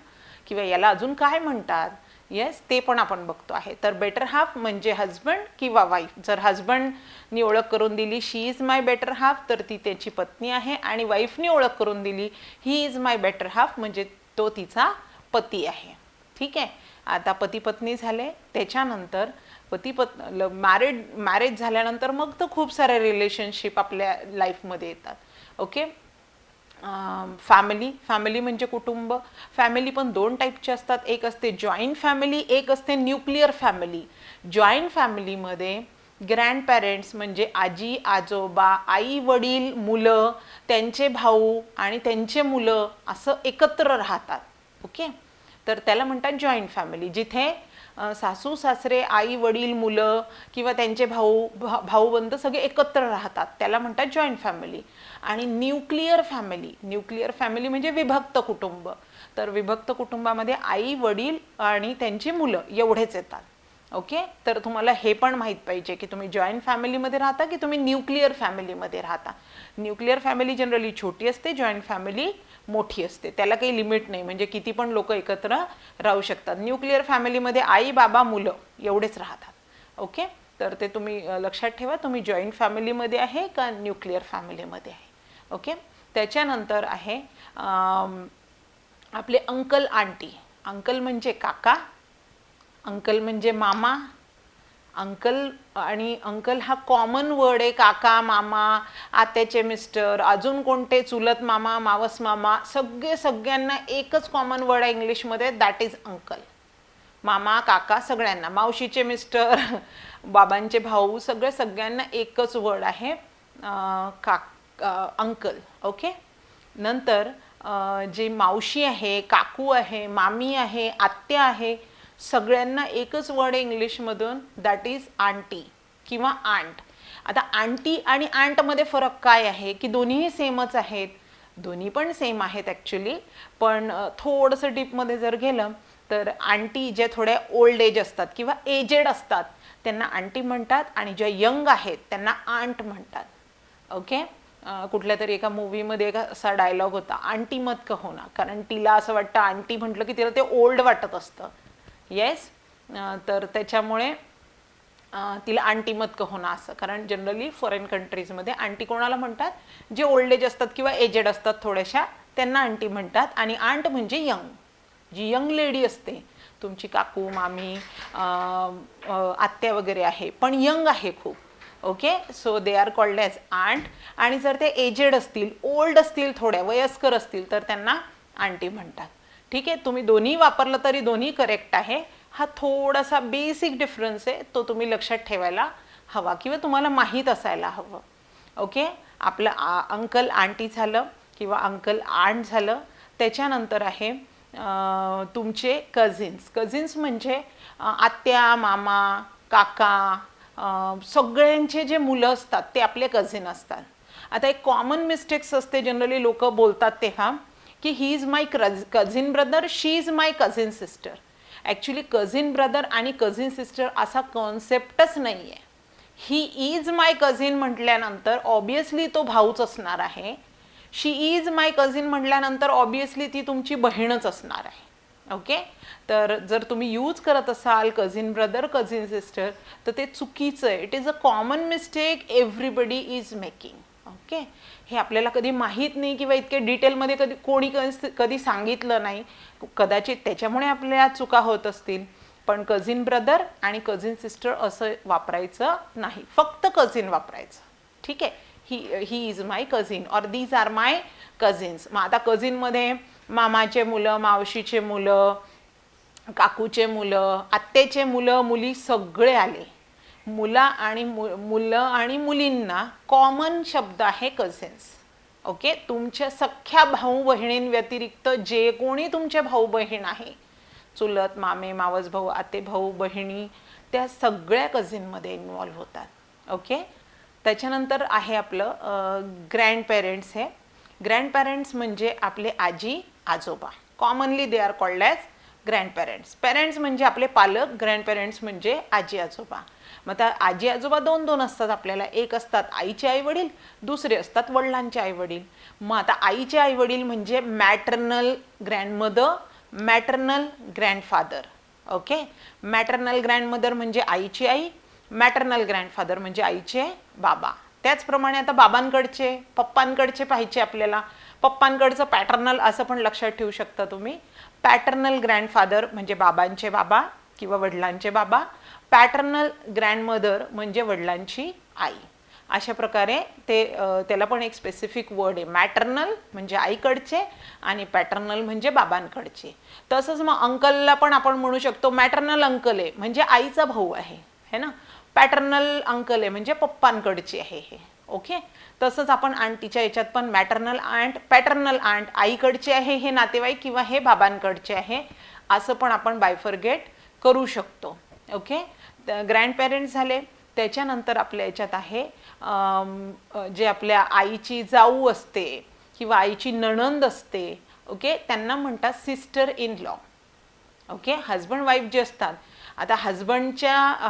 किंवा याला अजून काय म्हणतात, येस ते पण आपण बघतो आहे. तर बेटर हाफ म्हणजे हजबंड किंवा वाईफ. जर हजबंडनी ओळख करून दिली शी इज माय बेटर हाफ तर ती त्याची पत्नी आहे, आणि वाईफनी ओळख करून दिली ही इज माय बेटर हाफ म्हणजे तो तिचा पती आहे. ठीक आहे. आता पती पत्नी झाले. त्याच्यानंतर मॅरेज झाल्यानंतर मग तर खूप सारे रिलेशनशिप आपल्या लाईफमध्ये येतात. ओके. फॅमिली म्हणजे कुटुंब. फॅमिली पण दोन टाईपचे असतात. एक असते जॉईंट फॅमिली, एक असते न्यूक्लिअर फॅमिली. जॉईंट फॅमिलीमध्ये ग्रँड पॅरेंट्स म्हणजे आजी आजोबा, आई वडील, मुलं, त्यांचे भाऊ आणि त्यांचे मुलं असं एकत्र राहतात. ओके. तर त्याला म्हणतात जॉईंट फॅमिली. जिथे सासू सासरे, आई वडील, मुलं किंवा त्यांचे भाऊबंद सगळे एकत्र राहतात, त्याला म्हणतात जॉईंट फॅमिली. आणि न्यूक्लिअर फॅमिली म्हणजे विभक्त कुटुंब. तर विभक्त कुटुंबामध्ये आई वडील आणि त्यांची मुलं एवढेच येतात. ओके. तर तुम्हाला हे पण माहीत पाहिजे की तुम्ही जॉईंट फॅमिलीमध्ये राहता की तुम्ही न्यूक्लिअर फॅमिलीमध्ये राहता. न्यूक्लिअर फॅमिली जनरली छोटी असते, जॉईंट फॅमिली मोठी असते. त्याला काही लिमिट नाही, म्हणजे किती पण लोक एकत्र राहू शकतात. न्यूक्लिअर फॅमिलीमध्ये आई बाबा मुलं एवढेच राहतात. ओके. तर ते तुम्ही लक्षात ठेवा, तुम्ही जॉईंट फॅमिलीमध्ये आहे का न्यूक्लिअर फॅमिलीमध्ये आहे. ओके. त्याच्यानंतर आहे आपले अंकल आंटी. अंकल म्हणजे काका, अंकल म्हणजे मामा. अंकल हा कॉमन वर्ड आहे. काका, मामा, आत्याचे मिस्टर, अजून कोणते चुलत मामा, मावस मामा, सगळ्यांना एकच कॉमन वर्ड आहे इंग्लिशमध्ये, दॅट इज अंकल. मामा, काका सगळ्यांना, मावशीचे मिस्टर, बाबांचे भाऊ सगळ्यांना एकच वर्ड आहे अंकल. ओके. नंतर जे मावशी आहे, काकू आहे, मामी आहे, आत्या आहे, सगळ्यांना एकच वर्ड आहे इंग्लिशमधून, दॅट इज आंटी किंवा आंट. आता आंटी आणि आंटमध्ये फरक काय आहे की दोन्हीही सेमच आहेत. दोन्ही पण सेम आहेत ॲक्च्युली, पण थोडंसं डीपमध्ये जर गेलं तर आंटी ज्या थोड्या ओल्ड एज असतात किंवा एजेड असतात त्यांना आंटी म्हणतात, आणि ज्या यंग आहेत त्यांना आंट म्हणतात. ओके. कुठल्या तरी एका मूवीमध्ये एक असा डायलॉग होता, आंटी मत कहो ना, कारण तिला असं वाटतं आंटी म्हटलं की तिला ते ओल्ड वाटत असतं. येस. तर त्याच्यामुळे तिला आंटी मत कहो ना असं, कारण जनरली फॉरेन कंट्रीजमध्ये आंटी कोणाला म्हणतात, जे ओल्ड एज असतात किंवा एजेड असतात थोड्याशा त्यांना आंटी म्हणतात. आणि आंट म्हणजे यंग, जी यंग लेडी असते, तुमची काकू, मामी, आत्या वगैरे आहे पण यंग आहे खूप. Okay. So they are called as aunt. आणि जर ते एजेड असतील, ओल्ड असतील, थोड्या वयस्कर असतील तर त्यांना आंटी म्हणतात. ठीक आहे. तुम्ही दोन्ही वापरलं तरी दोन्ही करेक्ट आहे. हा थोडासा बेसिक डिफरन्स आहे, तो तुम्ही लक्षात ठेवायला हवा किंवा तुम्हाला माहीत असायला हवं. ओके, आपलं अंकल आंटी झालं किंवा अंकल आंट झालं. त्याच्यानंतर आहे तुमचे कझिन्स म्हणजे आत्या, मामा, काका, सगळ्यांचे जे मुलं असतात ते आपले कझिन असतात. आता एक कॉमन मिस्टेक्स असते जनरली लोक बोलतात तेव्हा की ही is my cousin brother, she is my cousin sister. Actually cousin brother आणि कझिन सिस्टर असा कॉन्सेप्टच नाही आहे. ही इज माय कझिन म्हटल्यानंतर ऑब्वियसली तो भाऊच असणार आहे. शी इज माय कझिन म्हटल्यानंतर ऑब्वियसली ती तुमची बहीणच असणार आहे. ओके, तर जर तुम्ही यूज करत असाल कझिन ब्रदर, कझिन सिस्टर, तर ते चुकीचं आहे. It is a common mistake everybody is making. Okay, हे आपल्याला कधी माहीत नाही किंवा इतके डिटेलमध्ये कोणी कधी सांगितलं नाही, कदाचित त्याच्यामुळे आपल्या चुका होत असतील. पण कझिन ब्रदर आणि कझिन सिस्टर असं वापरायचं नाही, फक्त कझिन वापरायचं. ठीक आहे, he is my cousin or these are my cousins. मग आता कझिनमध्ये मामाचे मुलं, मावशीचे मुलं, काकूचे मुलं, आत्याचे मुलं, मुली सगळे आले. मुलं आणि मुलींना कॉमन शब्द आहे कझिन्स. ओके, तुमच्या सख्या भाऊ बहिणींव्यतिरिक्त जे कोणी तुमचे भाऊ बहीण आहे, चुलत, मामे, मावस भाऊ, आते भाऊ, बहिणी, त्या सगळ्या कझिनमध्ये इन्व्हॉल्व्ह होतात. ओके, त्याच्यानंतर आहे आपलं ग्रँडपेरेंट्स. हे ग्रँडपेरेंट्स म्हणजे आपले आजी आजोबा. Commonly they are called as grandparents. Parents म्हणजे आपले पालक, ग्रँडपेरेंट्स म्हणजे आजी आजोबा. मग त्या आजी आजोबा दोन असतात आपल्याला. एक असतात आईचे आई वडील, दुसरे असतात वडिलांचे आई वडील. मग आता आईचे आई वडील म्हणजे maternal grandmother, maternal grandfather. Okay, maternal grandmother म्हणजे आईची आई, मॅटर्नल ग्रँडफादर म्हणजे आईचे बाबा. त्याचप्रमाणे आता बाबांकडचे, पप्पांकडचे पाहिजे आपल्याला. पप्पांकडचं पॅटर्नल असं पण लक्षात ठेवू शकता तुम्ही. पॅटर्नल ग्रँडफादर म्हणजे बाबांचे बाबा किंवा वडिलांचे बाबा. पॅटर्नल ग्रँडमदर म्हणजे वडिलांची आई. अशा प्रकारे त्याला पण एक स्पेसिफिक वर्ड आहे. मॅटर्नल म्हणजे आईकडचे आणि पॅटर्नल म्हणजे बाबांकडचे. तसंच मग अंकलला पण आपण म्हणू शकतो मॅटर्नल अंकल आहे म्हणजे आईचा भाऊ आहे, है ना. पॅटर्नल अंकल आहे म्हणजे पप्पांकडचे आहे हे. ओके, तसंच आपण आंटीच्या याच्यात पण मॅटर्नल आंट, पॅटर्नल आंट आईकडचे आहे हे नातेवाईक किंवा हे बाबांकडचे आहे असं पण आपण बायफर्गेट करू शकतो. ओके, ग्रँडपेरेंट्स झाले. त्याच्यानंतर आपल्या याच्यात आहे जे आपल्या आईची जाऊ असते किंवा आईची नणंद असते. ओके, त्यांना म्हणतात sister in law. Okay, husband wife जे असतात, आता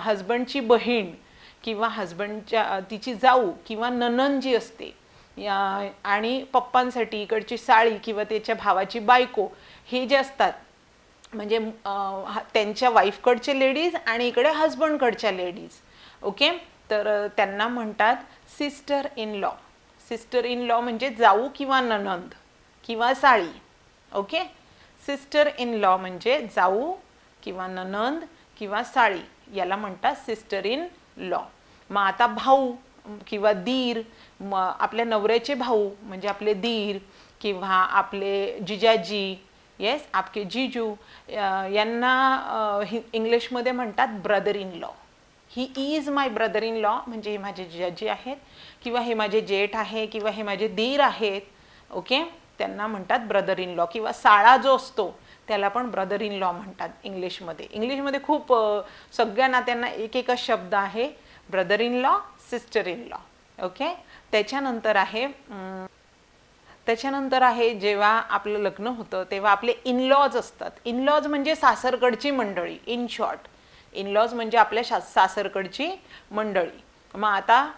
हजबंडची बहीण किंवा तिची जाऊ किंवा नणंद जी असते आणि पप्पांसाठी इकडची साळी किंवा त्याच्या भावाची बायको हे जे असतात म्हणजे त्यांच्या वाईफकडचे लेडीज आणि इकडे हजबंडकडच्या लेडीज. ओके, तर त्यांना म्हणतात sister in law. Sister in law म्हणजे जाऊ किंवा नणंद किंवा साळी. ओके, सिस्टर इन लॉ म्हणजे जाऊ किंवा नणंद किंवा साळी, याला म्हणतात सिस्टर इन लॉ. मग आता भाऊ किंवा दीर, आपल्या नवऱ्याचे भाऊ म्हणजे आपले दीर किंवा आपले जिजाजी, येस आपके जीजू, यांना इंग्लिशमध्ये म्हणतात brother in law. He is my brother in law म्हणजे हे माझे जिजाजी आहेत किंवा हे माझे जेठ आहे किंवा हे माझे दीर आहेत. ओके, त्यांना म्हणतात ब्रदर इन लॉ. किंवा साळा जो असतो त्याला पण ब्रदर इन लॉ म्हणतात इंग्लिशमध्ये. इंग्लिशमध्ये खूप सगळ्या नात्यांना एक एकच शब्द आहे, brother in law, sister in law. Okay, त्याच्यानंतर आहे जेव्हा आपलं लग्न होतं तेव्हा आपले इनलॉज असतात. इनलॉज म्हणजे सासरकडची मंडळी. इन शॉर्ट इनलॉज म्हणजे आपल्या सासरकडची मंडळी. मग आता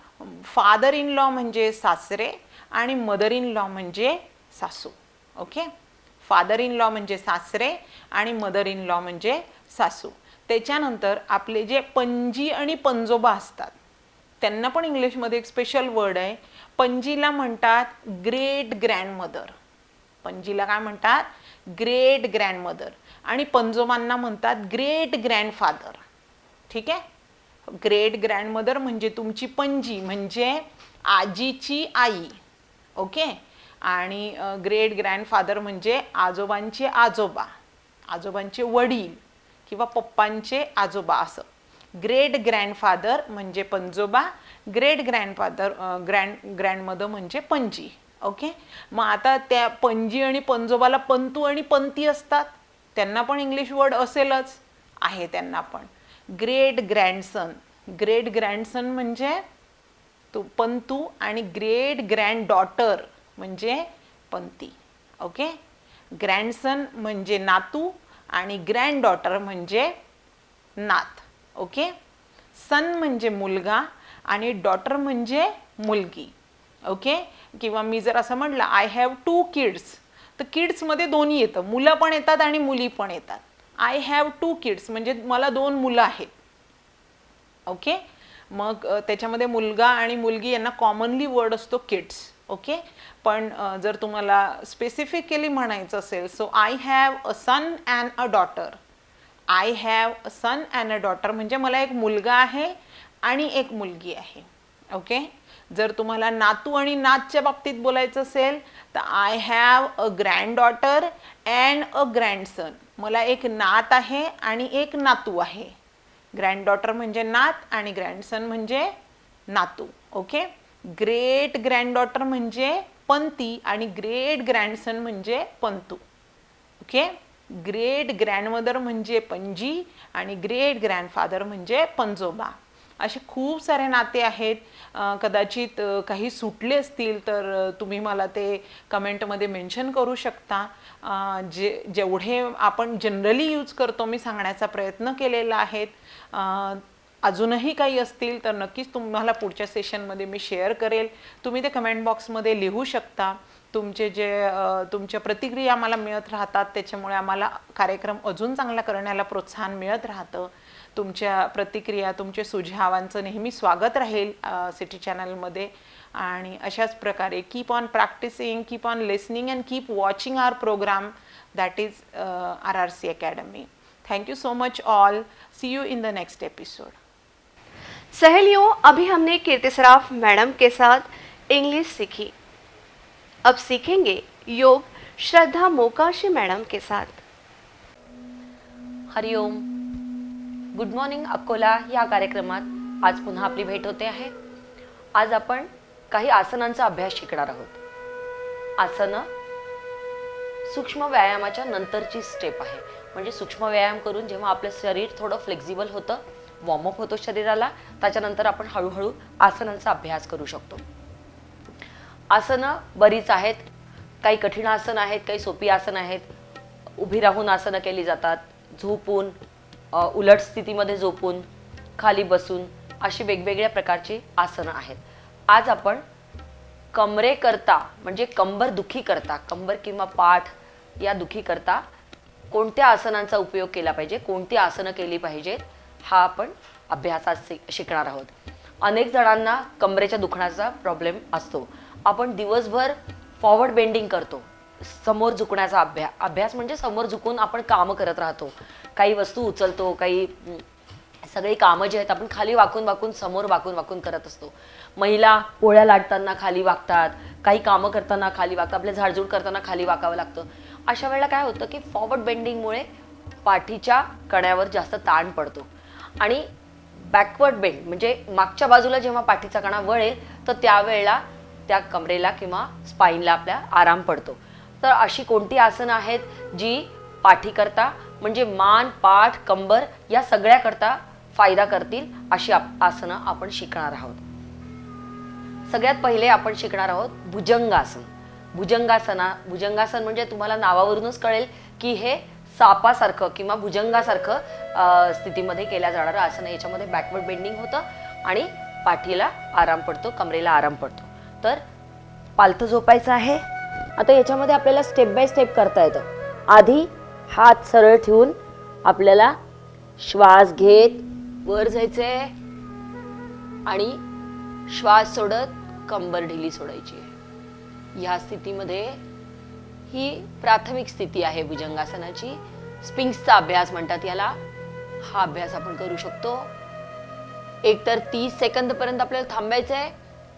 फादर इन लॉ म्हणजे सासरे आणि मदर इन लॉ म्हणजे सासू. ओके, फादर इन लॉ म्हणजे सासरे आणि मदर इन लॉ म्हणजे सासू. त्याच्यानंतर आपले जे पणजी आणि पणजोबा असतात त्यांना पण इंग्लिशमध्ये एक स्पेशल वर्ड आहे. पणजीला म्हणतात ग्रेट ग्रँडमदर. पणजीला काय म्हणतात? Great grandmother. आणि पणजोबांना म्हणतात ग्रेट ग्रँडफादर. ठीक आहे, ग्रेट ग्रँडमदर म्हणजे तुमची पणजी म्हणजे आजीची आई. ओके, आणि ग्रेट ग्रँडफादर म्हणजे आजोबांचे आजोबा, आजोबांचे वडील किंवा पप्पांचे आजोबा असं. ग्रेट ग्रँडफादर म्हणजे पंजोबा, ग्रेट ग्रँडफादर ग्रँडमदर म्हणजे पणजी. ओके, मग आता त्या पणजी आणि पंजोबाला पंतू आणि पंती असतात, त्यांना पण इंग्लिश वर्ड असेलच, आहे त्यांना पण. ग्रेट ग्रँडसन, ग्रेट ग्रँडसन म्हणजे तो पंतू आणि ग्रेट ग्रँड डॉटर म्हणजे पंती. ओके, ग्रँडसन म्हणजे नातू आणि ग्रँड डॉटर म्हणजे नात. ओके, सन म्हणजे मुलगा आणि डॉटर म्हणजे मुलगी. ओके, किंवा मी जर असं म्हटलं आय हॅव 2 किड्स, तर किड्समध्ये दोन्ही येतं, मुलं पण येतात आणि मुली पण येतात. आय हॅव 2 किड्स म्हणजे मला 2 मुलं आहेत. ओके, मग त्याच्यामध्ये मुलगा आणि मुलगी यांना कॉमनली वर्ड असतो किड्स. ओके, पण जर तुम्हाला स्पेसिफिकली म्हणायचं असेल, so I have a son and a daughter. I have a son and a daughter म्हणजे मला एक मुलगा आहे आणि एक मुलगी आहे. ओके, जर तुम्हाला नातू आणि नातच्या बाबतीत बोलायचं असेल तर I have a granddaughter and a grandson. मला एक नात आहे आणि एक नातू आहे. ग्रँड डॉटर म्हणजे नात आणि ग्रँडसन म्हणजे नातू. ओके, ग्रेट ग्रँड डॉटर म्हणजे पंती आणि ग्रेट ग्रँडसन म्हणजे पंतू. ओके, ग्रेट ग्रँडमदर म्हणजे पणजी आणि ग्रेट ग्रँडफादर म्हणजे पंजोबा. असे खूप सारे नाते आहेत. कदाचित काही सुटले असतील तर तुम्ही मला ते कमेंटमध्ये मेन्शन करू शकता. जेवढे आपण जनरली यूज करतो मी सांगण्याचा प्रयत्न केलेला आहे. अजूनही काही असतील तर नक्कीच तुम्हाला पुढच्या सेशनमध्ये मी शेअर करेल. तुम्ही ते कमेंट बॉक्समध्ये लिहू शकता. तुमच्या प्रतिक्रिया आम्हाला मिळत राहतात, त्याच्यामुळे आम्हाला कार्यक्रम अजून चांगला करण्याला प्रोत्साहन मिळत राहतं. तुमच्या प्रतिक्रिया, तुमचे सुझावांचं नेहमी स्वागत राहील सिटी चॅनलमध्ये. आणि अशाच प्रकारे keep on practising, keep on listening and keep watching our programme that is RRC academy. Thank you so much all. See you in the next episode. सहेलियों, अभी हमने कीर्ति सराफ मैडम के साथ इंग्लिश सीखी. अब सीखेंगे योग श्रद्धा मोकाशी मैडम के साथ. हरिओम. गुड मॉर्निंग अकोला या कार्यक्रमात आज पुन्हा आपली भेट होते आहे. आज आपण काही आसनांचा अभ्यास शिकणार आहोत. आसनं सूक्ष्म व्यायामाच्या नंतरची स्टेप आहे. म्हणजे सूक्ष्म व्यायाम करून जेव्हा आपलं शरीर थोडं फ्लेक्झिबल होतं, वॉर्मअप होतो शरीराला, त्याच्यानंतर आपण हळूहळू आसनांचा अभ्यास करू शकतो. आसनं बरीच आहेत. काही कठीण आसन आहेत, काही सोपी आसन आहेत. उभी राहून आसनं केली जातात, झोपून, उलट स्थितीमध्ये झोपून, खाली बसून, अशी वेगवेगळ्या प्रकारची आसनं आहेत. आज आपण कमरेकरता म्हणजे कंबर दुखी करता, कंबर किंवा पाठ या दुखी करता कोणत्या आसनांचा उपयोग केला पाहिजे, कोणती आसनं केली पाहिजेत, हा आपण अभ्यासात शिकणार आहोत. अनेक जणांना कमरेच्या दुखण्याचा प्रॉब्लेम असतो. आपण दिवसभर फॉरवर्ड बेंडिंग करतो, समोर झुकण्याचा अभ्यास म्हणजे समोर झुकून आपण कामं करत राहतो. काही वस्तू उचलतो, काही सगळी कामं जी आहेत आपण खाली वाकून वाकून, समोर वाकून वाकून करत असतो. महिला पोळ्या लाटताना खाली वाकतात, काही कामं करताना खाली वाकतात, आपले झाडझूड करताना खाली वाकावं लागतं. अशा वेळेला काय होतं की फॉरवर्ड बेंडिंगमुळे पाठीच्या कण्यावर जास्त ताण पडतो आणि बॅकवर्ड बेंड म्हणजे मागच्या बाजूला जेव्हा पाठीचा कणा वळेल तर त्यावेळेला त्या कमरेला किंवा स्पाईनला आपल्या आराम पडतो. तर अशी कोणती आसनं आहेत जी पाठीकरता म्हणजे मान, पाठ, कंबर या सगळ्याकरता फायदा करतील, अशी आसनं आपण शिकणार आहोत. सगळ्यात पहिले आपण शिकणार आहोत भुजंगासन. भुजंगासन म्हणजे तुम्हाला नावावरूनच कळेल की हे सापासारखं किंवा भुजंगासारखं स्थितीमध्ये केल्या जाणारं आसन. याच्यामध्ये बॅकवर्ड बेंडिंग होतं आणि पाठीला आराम पडतो, कमरेला आराम पडतो. तर पालथं झोपायचं आहे. आता याच्यामध्ये आपल्याला स्टेप बाय स्टेप करता येतं. आधी हात सरळ ठेवून आपल्याला श्वास घेत वर जायचंय आणि श्वास सोडत कंबर ढिली सोडायची आहे. ह्या स्थितीमध्ये ही प्राथमिक स्थिती आहे भुजंगासनाची. स्पिंक्सचा अभ्यास म्हणतात याला. हा अभ्यास आपण करू शकतो. एकतर 30 सेकंद पर्यंत आपल्याला थांबायचं आहे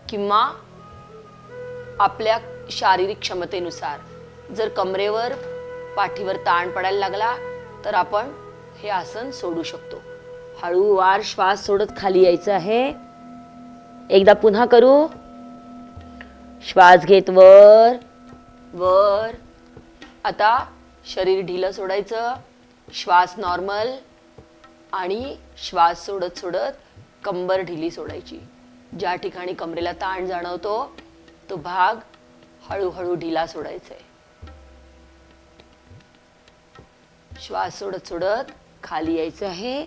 किंवा आपल्या शारीरिक क्षमतेनुसार जर कमरेवर पाठीवर ताण पडायला लागला तर आपण हे आसन सोडू शकतो. हळूवार श्वास सोडत खाली यायचं आहे. एकदा पुन्हा करू. श्वास घेत वर वर. आता शरीर ढिलं सोडायचं. श्वास नॉर्मल आणि श्वास सोडत सोडत कंबर ढिली सोडायची. ज्या ठिकाणी कमरेला ताण जाणवतो तो भाग हळूहळू ढिला सोडायचा आहे. श्वास सोडत सोडत खाली यायचं आहे.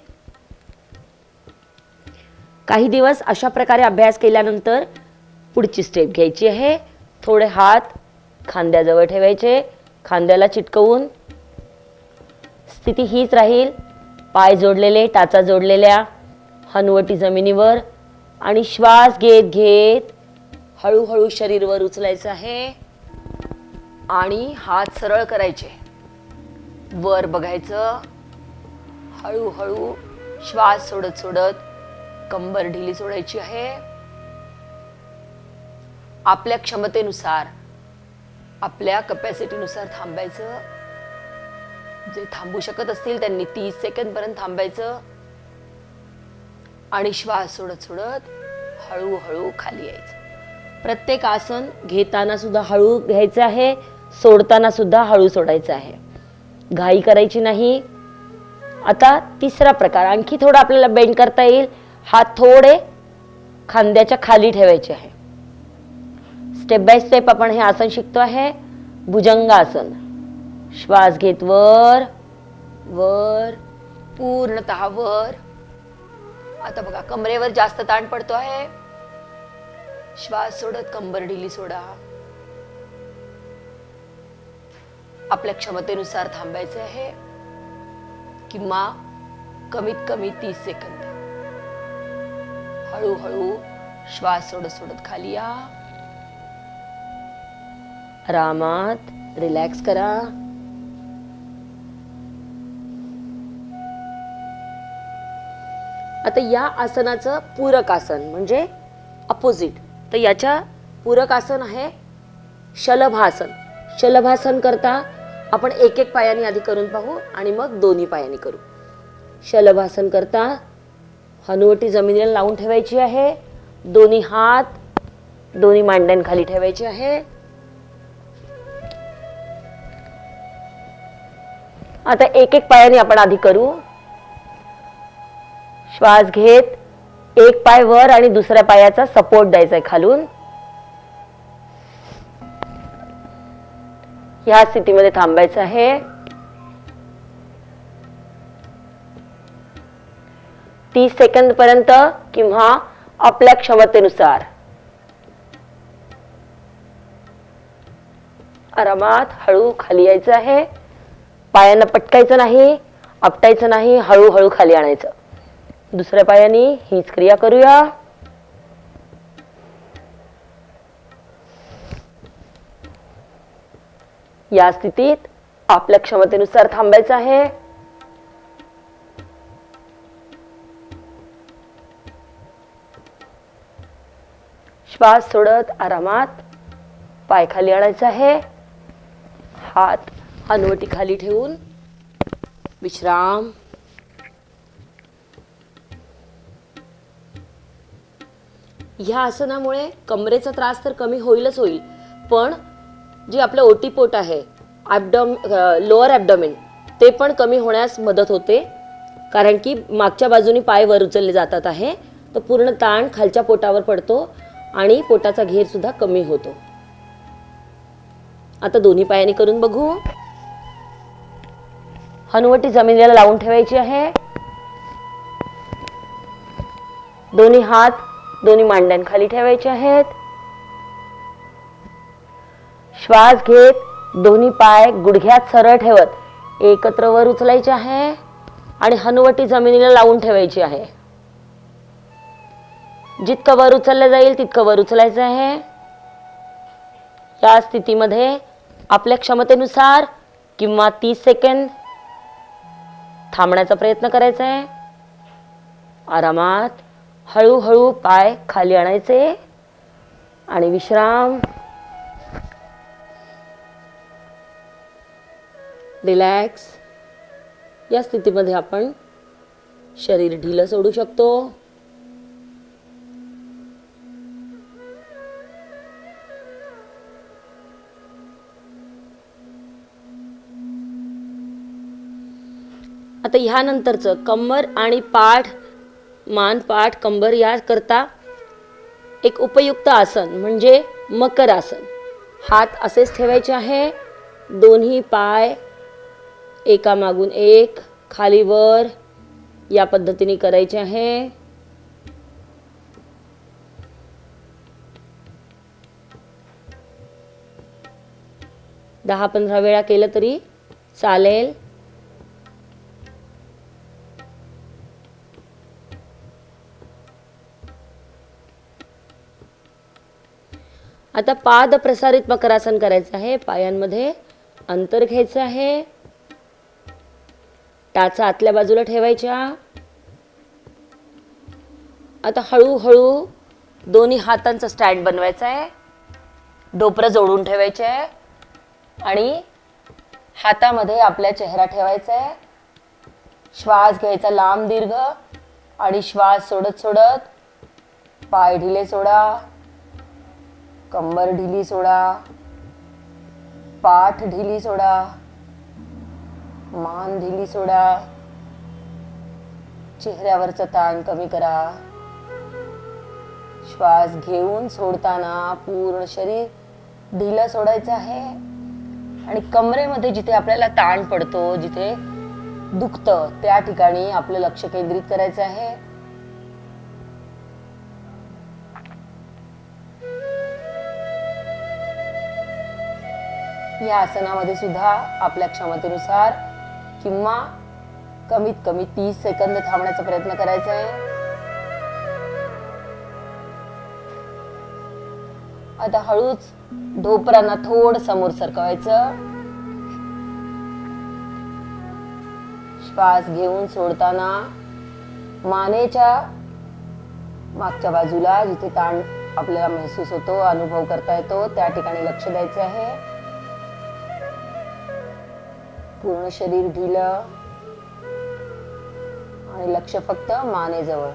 काही दिवस अशा प्रकारे अभ्यास केल्यानंतर पुढची स्टेप घ्यायची आहे. थोडे हात खांद्याजवळ ठेवायचे, खांद्याला चिटकवून. स्थिती हीच राहील. पाय जोडलेले, टाचा जोडलेल्या, हनुवटी जमिनीवर आणि श्वास घेत घेत हळूहळू शरीर वर उचलायचं आहे आणि हात सरळ करायचे. वर बघायचं. हळूहळू श्वास सोडत सोडत कंबर ढिली सोडायची आहे. आपल्या क्षमतेनुसार, आपल्या कपॅसिटीनुसार थांबायचं. जे थांबू शकत असतील त्यांनी 30 सेकंद पर्यंत थांबायचं आणि श्वास सोडत सोडत हळूहळू खाली यायचं. प्रत्येक आसन घेताना सुद्धा हळू घ्यायचं आहे, सोडताना सुद्धा हळू सोडायचं आहे. घाई करायची नाही. आता तिसरा प्रकार, आणखी थोडा आपल्याला बेंड करता येईल. हात थोडे खांद्याच्या खाली ठेवायचे आहे. स्टेप बाय स्टेप आपण हे आसन शिकतो आहे. भुजंगासन. श्वास घेत वर वर, पूर्णतः वर. आता बघा कमरेवर जास्त ताण पडतो आहे. श्वास सोडत कंबर ढिली सोडा. आपल्या क्षमतेनुसार थांबायचे आहे किंवा कमीत कमी 30 सेकंद. हळूहळू श्वास सोडत सोडत खाली या. आरामात रिलॅक्स करा. आता या आसनाचं पूरक आसन म्हणजे अपोजिट. तर याच्या पूरक आसन आहे शलभासन. शलभासन करता आपण एक एक पायाने आधी करून पाहू आणि मग दोन्ही पायाने करू. शलभासन करता हनुवटी जमिनीला लावून ठेवायची आहे. दोन्ही हात दोन्ही मांड्यांखाली ठेवायचे आहे. आता एक एक पायाने आपण आधी करू. श्वास घेत एक पाय वर आणि दुसऱ्या पायाचा सपोर्ट द्यायचा आहे खालून. या स्थितीमध्ये थांबायचं आहे. 30 सेकंद पर्यंत किंवा आपल्या क्षमतेनुसार. आरामात हळू खाली यायचं आहे. पायांना पटकायचं नाही, आपटायचं नाही, हळूहळू खाली आणायचं. दुसऱ्या पायाने हीच क्रिया करूया. या स्थितीत आपल्या क्षमतेनुसार थांबायचं आहे. श्वास सोडत आरामात पाय खाली आणायचा आहे. हात हनुवटी खाली ठेवून विश्राम. ह्या आसनामुळे कमरेचा त्रास तर कमी होईलच होईल, पण जे आपलं ओटीपोट आहे, लोअर ॲब्डोमेन, ते पण कमी होण्यास मदत होते. कारण की मागच्या बाजूनी पाय वर उचलले जातात आहे, तर पूर्ण ताण खालच्या पोटावर पडतो आणि पोटाचा घेर सुद्धा कमी होतो. आता दोन्ही पायांनी करून बघू. हनुवटी जमिनीला लावून ठेवायची आहे. दोन्ही हात दोन्ही मांड्यांखाली ठेवायचे आहेत. श्वास घेत दोन्ही पाय गुडघ्यात सरळ ठेवत एकत्र वर उचलायचे आहे आणि हनुवटी जमिनीला लावून ठेवायची आहे. जितकं वर उचललं जाईल तितकं वर उचलायचं आहे. या स्थितीमध्ये आपल्या क्षमतेनुसार किंवा 30 सेकंद थांबण्याचा प्रयत्न करायचा आहे. आरामात हळूहळू पाय खाली आणायचे आणि विश्राम. रिलॅक्स. या स्थितीमध्ये आपण शरीर ढिलं सोडू शकतो. आता ह्यानंतरचं कंबर आणि पाठ, मान, पाठ, कंबर याकरता एक उपयुक्त आसन म्हणजे मकर आसन. हात असेच ठेवायचे आहे. दोन्ही पाय एकामागून एक खाली वर या पद्धतीने करायचे आहे. दहा 15 वेळा केलं तरी चालेल. आता पाद प्रसारित मकरासन करायचं आहे. पायांमध्ये अंतर घ्यायचं आहे. टाचा आतल्या बाजूला ठेवायच्या. आता हळूहळू दोन्ही हातांचा स्टँड बनवायचा आहे. डोपरं जोडून ठेवायचे आहे आणि हातामध्ये आपला चेहरा ठेवायचा आहे. श्वास घ्यायचा लांब दीर्घ आणि श्वास सोडत सोडत पाय ढिले सोडा, कंबर ढिली सोडा, पाठ ढिली सोडा, मान ढिली सोडा, चेहऱ्यावरचा ताण कमी करा. श्वास घेऊन सोडताना पूर्ण शरीर ढिलं सोडायचं आहे आणि कमरेमध्ये जिथे आपल्याला ताण पडतो, जिथे दुखतं, त्या ठिकाणी आपलं लक्ष केंद्रित करायचं आहे. या आसनामध्ये सुद्धा आपल्या क्षमतेनुसार किंवा कमीत कमी 30 सेकंद थांबण्याचा प्रयत्न करायचा आहे. आता हळूच ढोपरांना थोडं समोर सरकवायचं. श्वास घेऊन सोडताना मानेच्या मागच्या बाजूला जिथे ताण आपल्याला महसूस होतो, अनुभव करता येतो, त्या ठिकाणी लक्ष द्यायचे आहे. पूर्ण शरीर ढिलं आणि लक्ष फक्त मानेजवळ.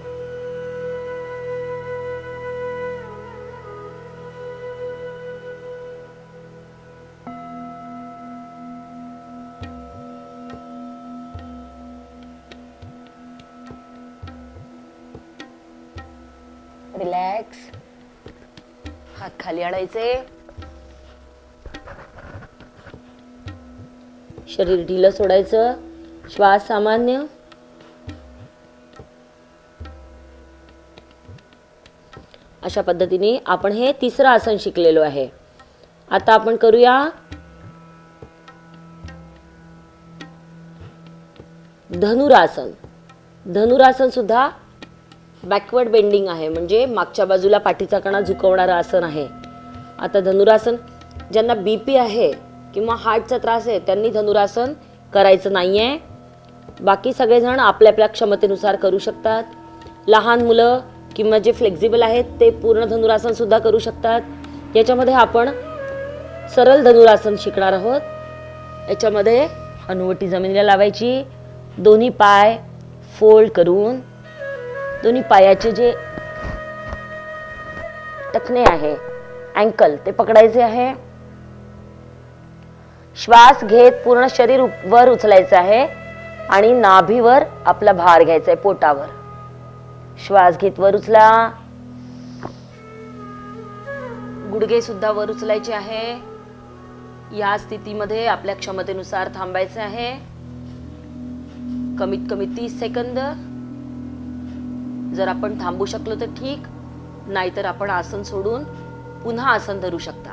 रिलॅक्स. हात खाली आणायचे. शरीर ढिलं सोडायचं. श्वास सामान्य. अशा पद्धतीने आपण हे तिसरं आसन शिकलेलो आहे. आता आपण करूया धनुरासन. धनुरासन सुद्धा बॅकवर्ड बेंडिंग आहे, म्हणजे मागच्या बाजूला पाठीचा कणा झुकवणारं आसन आहे. आता धनुरासन ज्यांना बीपी आहे किंवा हार्टचा त्रास आहे त्यांनी धनुरासन करायचं नाही आहे. बाकी सगळेजण आपल्या आपल्या क्षमतेनुसार करू शकतात. लहान मुलं किंवा जे फ्लेक्झिबल आहेत ते पूर्ण धनुरासन सुद्धा करू शकतात. याच्यामध्ये आपण सरळ धनुरासन शिकणार आहोत. याच्यामध्ये हनुवटी जमिनीला लावायची. दोन्ही पाय फोल्ड करून दोन्ही पायाचे जे टखने आहे, अँकल, ते पकडायचे आहे. श्वास घेत पूर्ण शरीर वर उचलायचं आहे आणि नाभीवर आपला भार घ्यायचा आहे, पोटावर. श्वास घेत वर उचला. गुडघे सुद्धा वर उचलायचे आहे. या स्थितीमध्ये आपल्या क्षमतेनुसार थांबायचे आहे. कमीत कमी 30 सेकंद. जर आपण थांबू शकलो तर ठीक, नाहीतर आपण आसन सोडून पुन्हा आसन धरू शकता.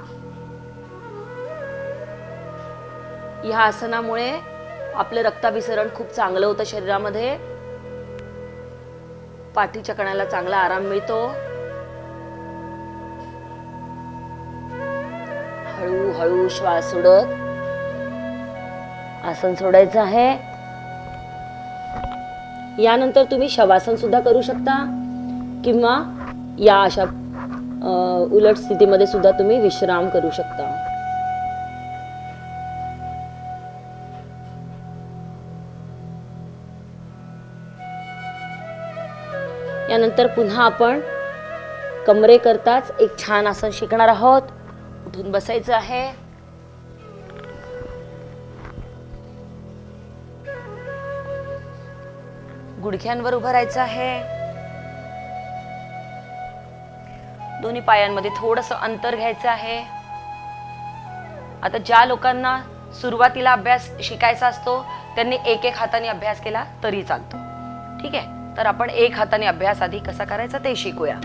या आसनामुळे आपलं रक्ताभिसरण खूप चांगलं होतं शरीरामध्ये. पाठीच्या कणाला चांगला आराम मिळतो. हळूहळू श्वास सोडत आसन सोडायचं आहे. यानंतर तुम्ही शवासन सुद्धा करू शकता किंवा या अशा उलट स्थितीमध्ये सुद्धा तुम्ही विश्राम करू शकता. यानंतर पुन्हा आपण कमरे करताच एक छान आसन शिकणार आहोत. उठून बसायचं आहे. गुडघ्यांवर उभं राहायचं आहे. दोन्ही पायांमध्ये थोडंसं अंतर घ्यायचं आहे. आता ज्या लोकांना सुरुवातीला अभ्यास शिकायचा असतो त्यांनी एक हाताने अभ्यास केला तरी चालतो. ठीक आहे, तर आपण एक हाताने अभ्यास आधी कसा करायचा ते शिकूया.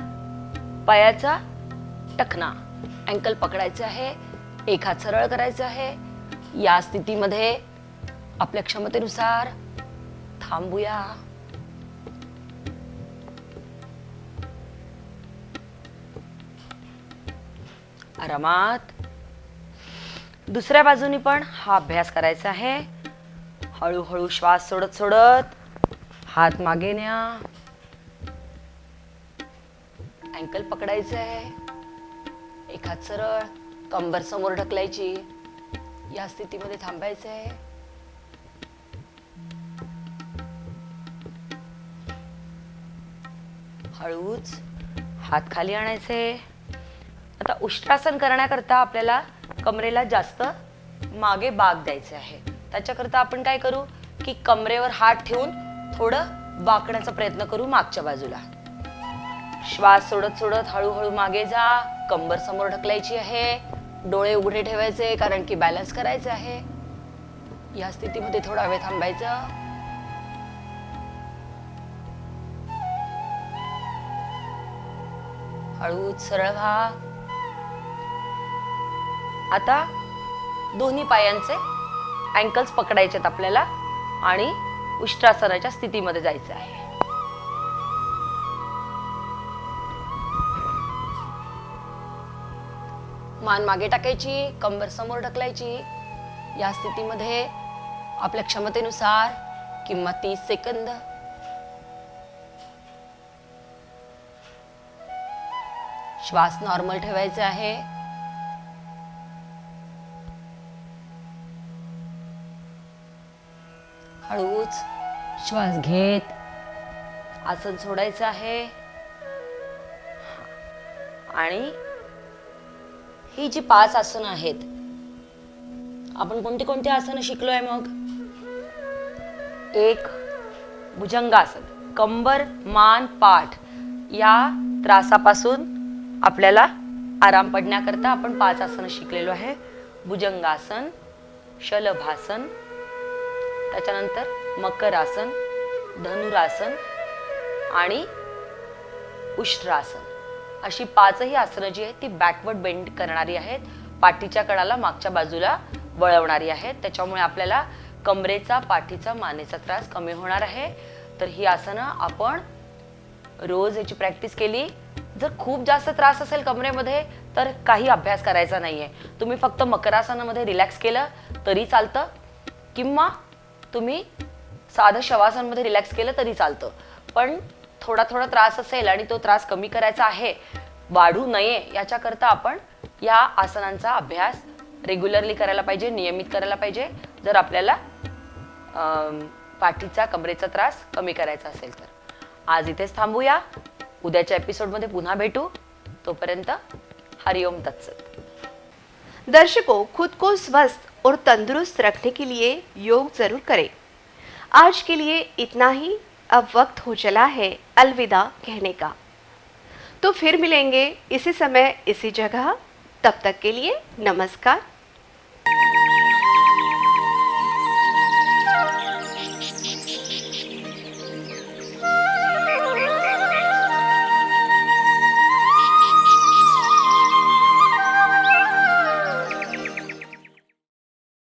पायाचा टखना, अँकल पकडायचं आहे. एक हात सरळ करायचा आहे. या स्थितीमध्ये आपल्या क्षमतेनुसार थांबूया. आरामात. दुसऱ्या बाजूनी पण हा अभ्यास करायचा आहे. हळूहळू श्वास सोडत सोडत हात मागे न्या. अँकल पकडायचं आहे. एक हात सरळ, कंबर समोर ढकलायची. या स्थितीमध्ये थांबायचं आहे. हळूच हात खाली आणायचे. आता उष्ट्रासन करण्याकरता आपल्याला कमरेला जास्त मागे बाक द्यायचे आहे. त्याच्याकरता आपण काय करू की कमरेवर हात ठेवून थोडं वाकण्याचा प्रयत्न करू मागच्या बाजूला. श्वास सोडत सोडत हळूहळू मागे जा. कंबर समोर ढकलायची आहे. डोळे उघडे ठेवायचे कारण की बॅलन्स करायचे आहे. या स्थितीमध्ये थोडा वेळ थांबायचं. हळूच सरळ व्हा. आता दोन्ही पायांचे अँकल्स पकडायचे आहेत आपल्याला आणि उष्ट्रासनाच्या स्थितीमध्ये जायचं आहे. मान मागे टाकायची, कंबर समोर ढकलायची. या स्थितीमध्ये आपल्या क्षमतेनुसार किंवा 30 सेकंद. श्वास नॉर्मल ठेवायचा आहे. हळूच श्वास घेत आसन सोडायचं आहे. आणि ही जी 5 आसनं आहेत, आपण कोणती कोणती आसनं शिकलोय मग? एक भुजंगासन, कंबर मान पाठ या त्रासापासून आपल्याला आराम पडण्याकरता आपण 5 आसनं शिकलेलो आहे. भुजंगासन, शलभासन, त्याच्यानंतर मकरासन, धनुरासन आणि उष्ट्रासन अशी 5ही आसनं जी आहेत ती बॅकवर्ड बेंड करणारी आहेत. पाठीच्या कडाला मागच्या बाजूला वळवणारी आहेत. त्याच्यामुळे आपल्याला कमरेचा, पाठीचा, मानेचा त्रास कमी होणार आहे. तर ही आसनं आपण रोज याची प्रॅक्टिस केली. जर खूप जास्त त्रास असेल कमरेमध्ये तर काही अभ्यास करायचा नाहीये. तुम्ही फक्त मकरासनामध्ये रिलॅक्स केलं तरी चालतं किंवा तुम्ही साधं शवासनमध्ये रिलॅक्स केलं तरी चालतं. पण थोडा थोडा त्रास असेल आणि तो त्रास कमी करायचा आहे, वाढू नये याच्याकरता आपण या आसनांचा अभ्यास रेग्युलरली करायला पाहिजे, नियमित करायला पाहिजे. जर आपल्याला पाठीचा, कमरेचा त्रास कमी करायचा असेल तर. आज इथेच थांबूया. उद्याच्या एपिसोडमध्ये पुन्हा भेटू. तोपर्यंत हरिओम तत्सत. दर्शकों, खुद को स्वस्थ और तंदुरुस्त रखने के लिए योग जरूर करें. आज के लिए इतना ही. अब वक्त हो चला है अलविदा कहने का. तो फिर मिलेंगे इसी समय इसी जगह. तब तक के लिए नमस्कार.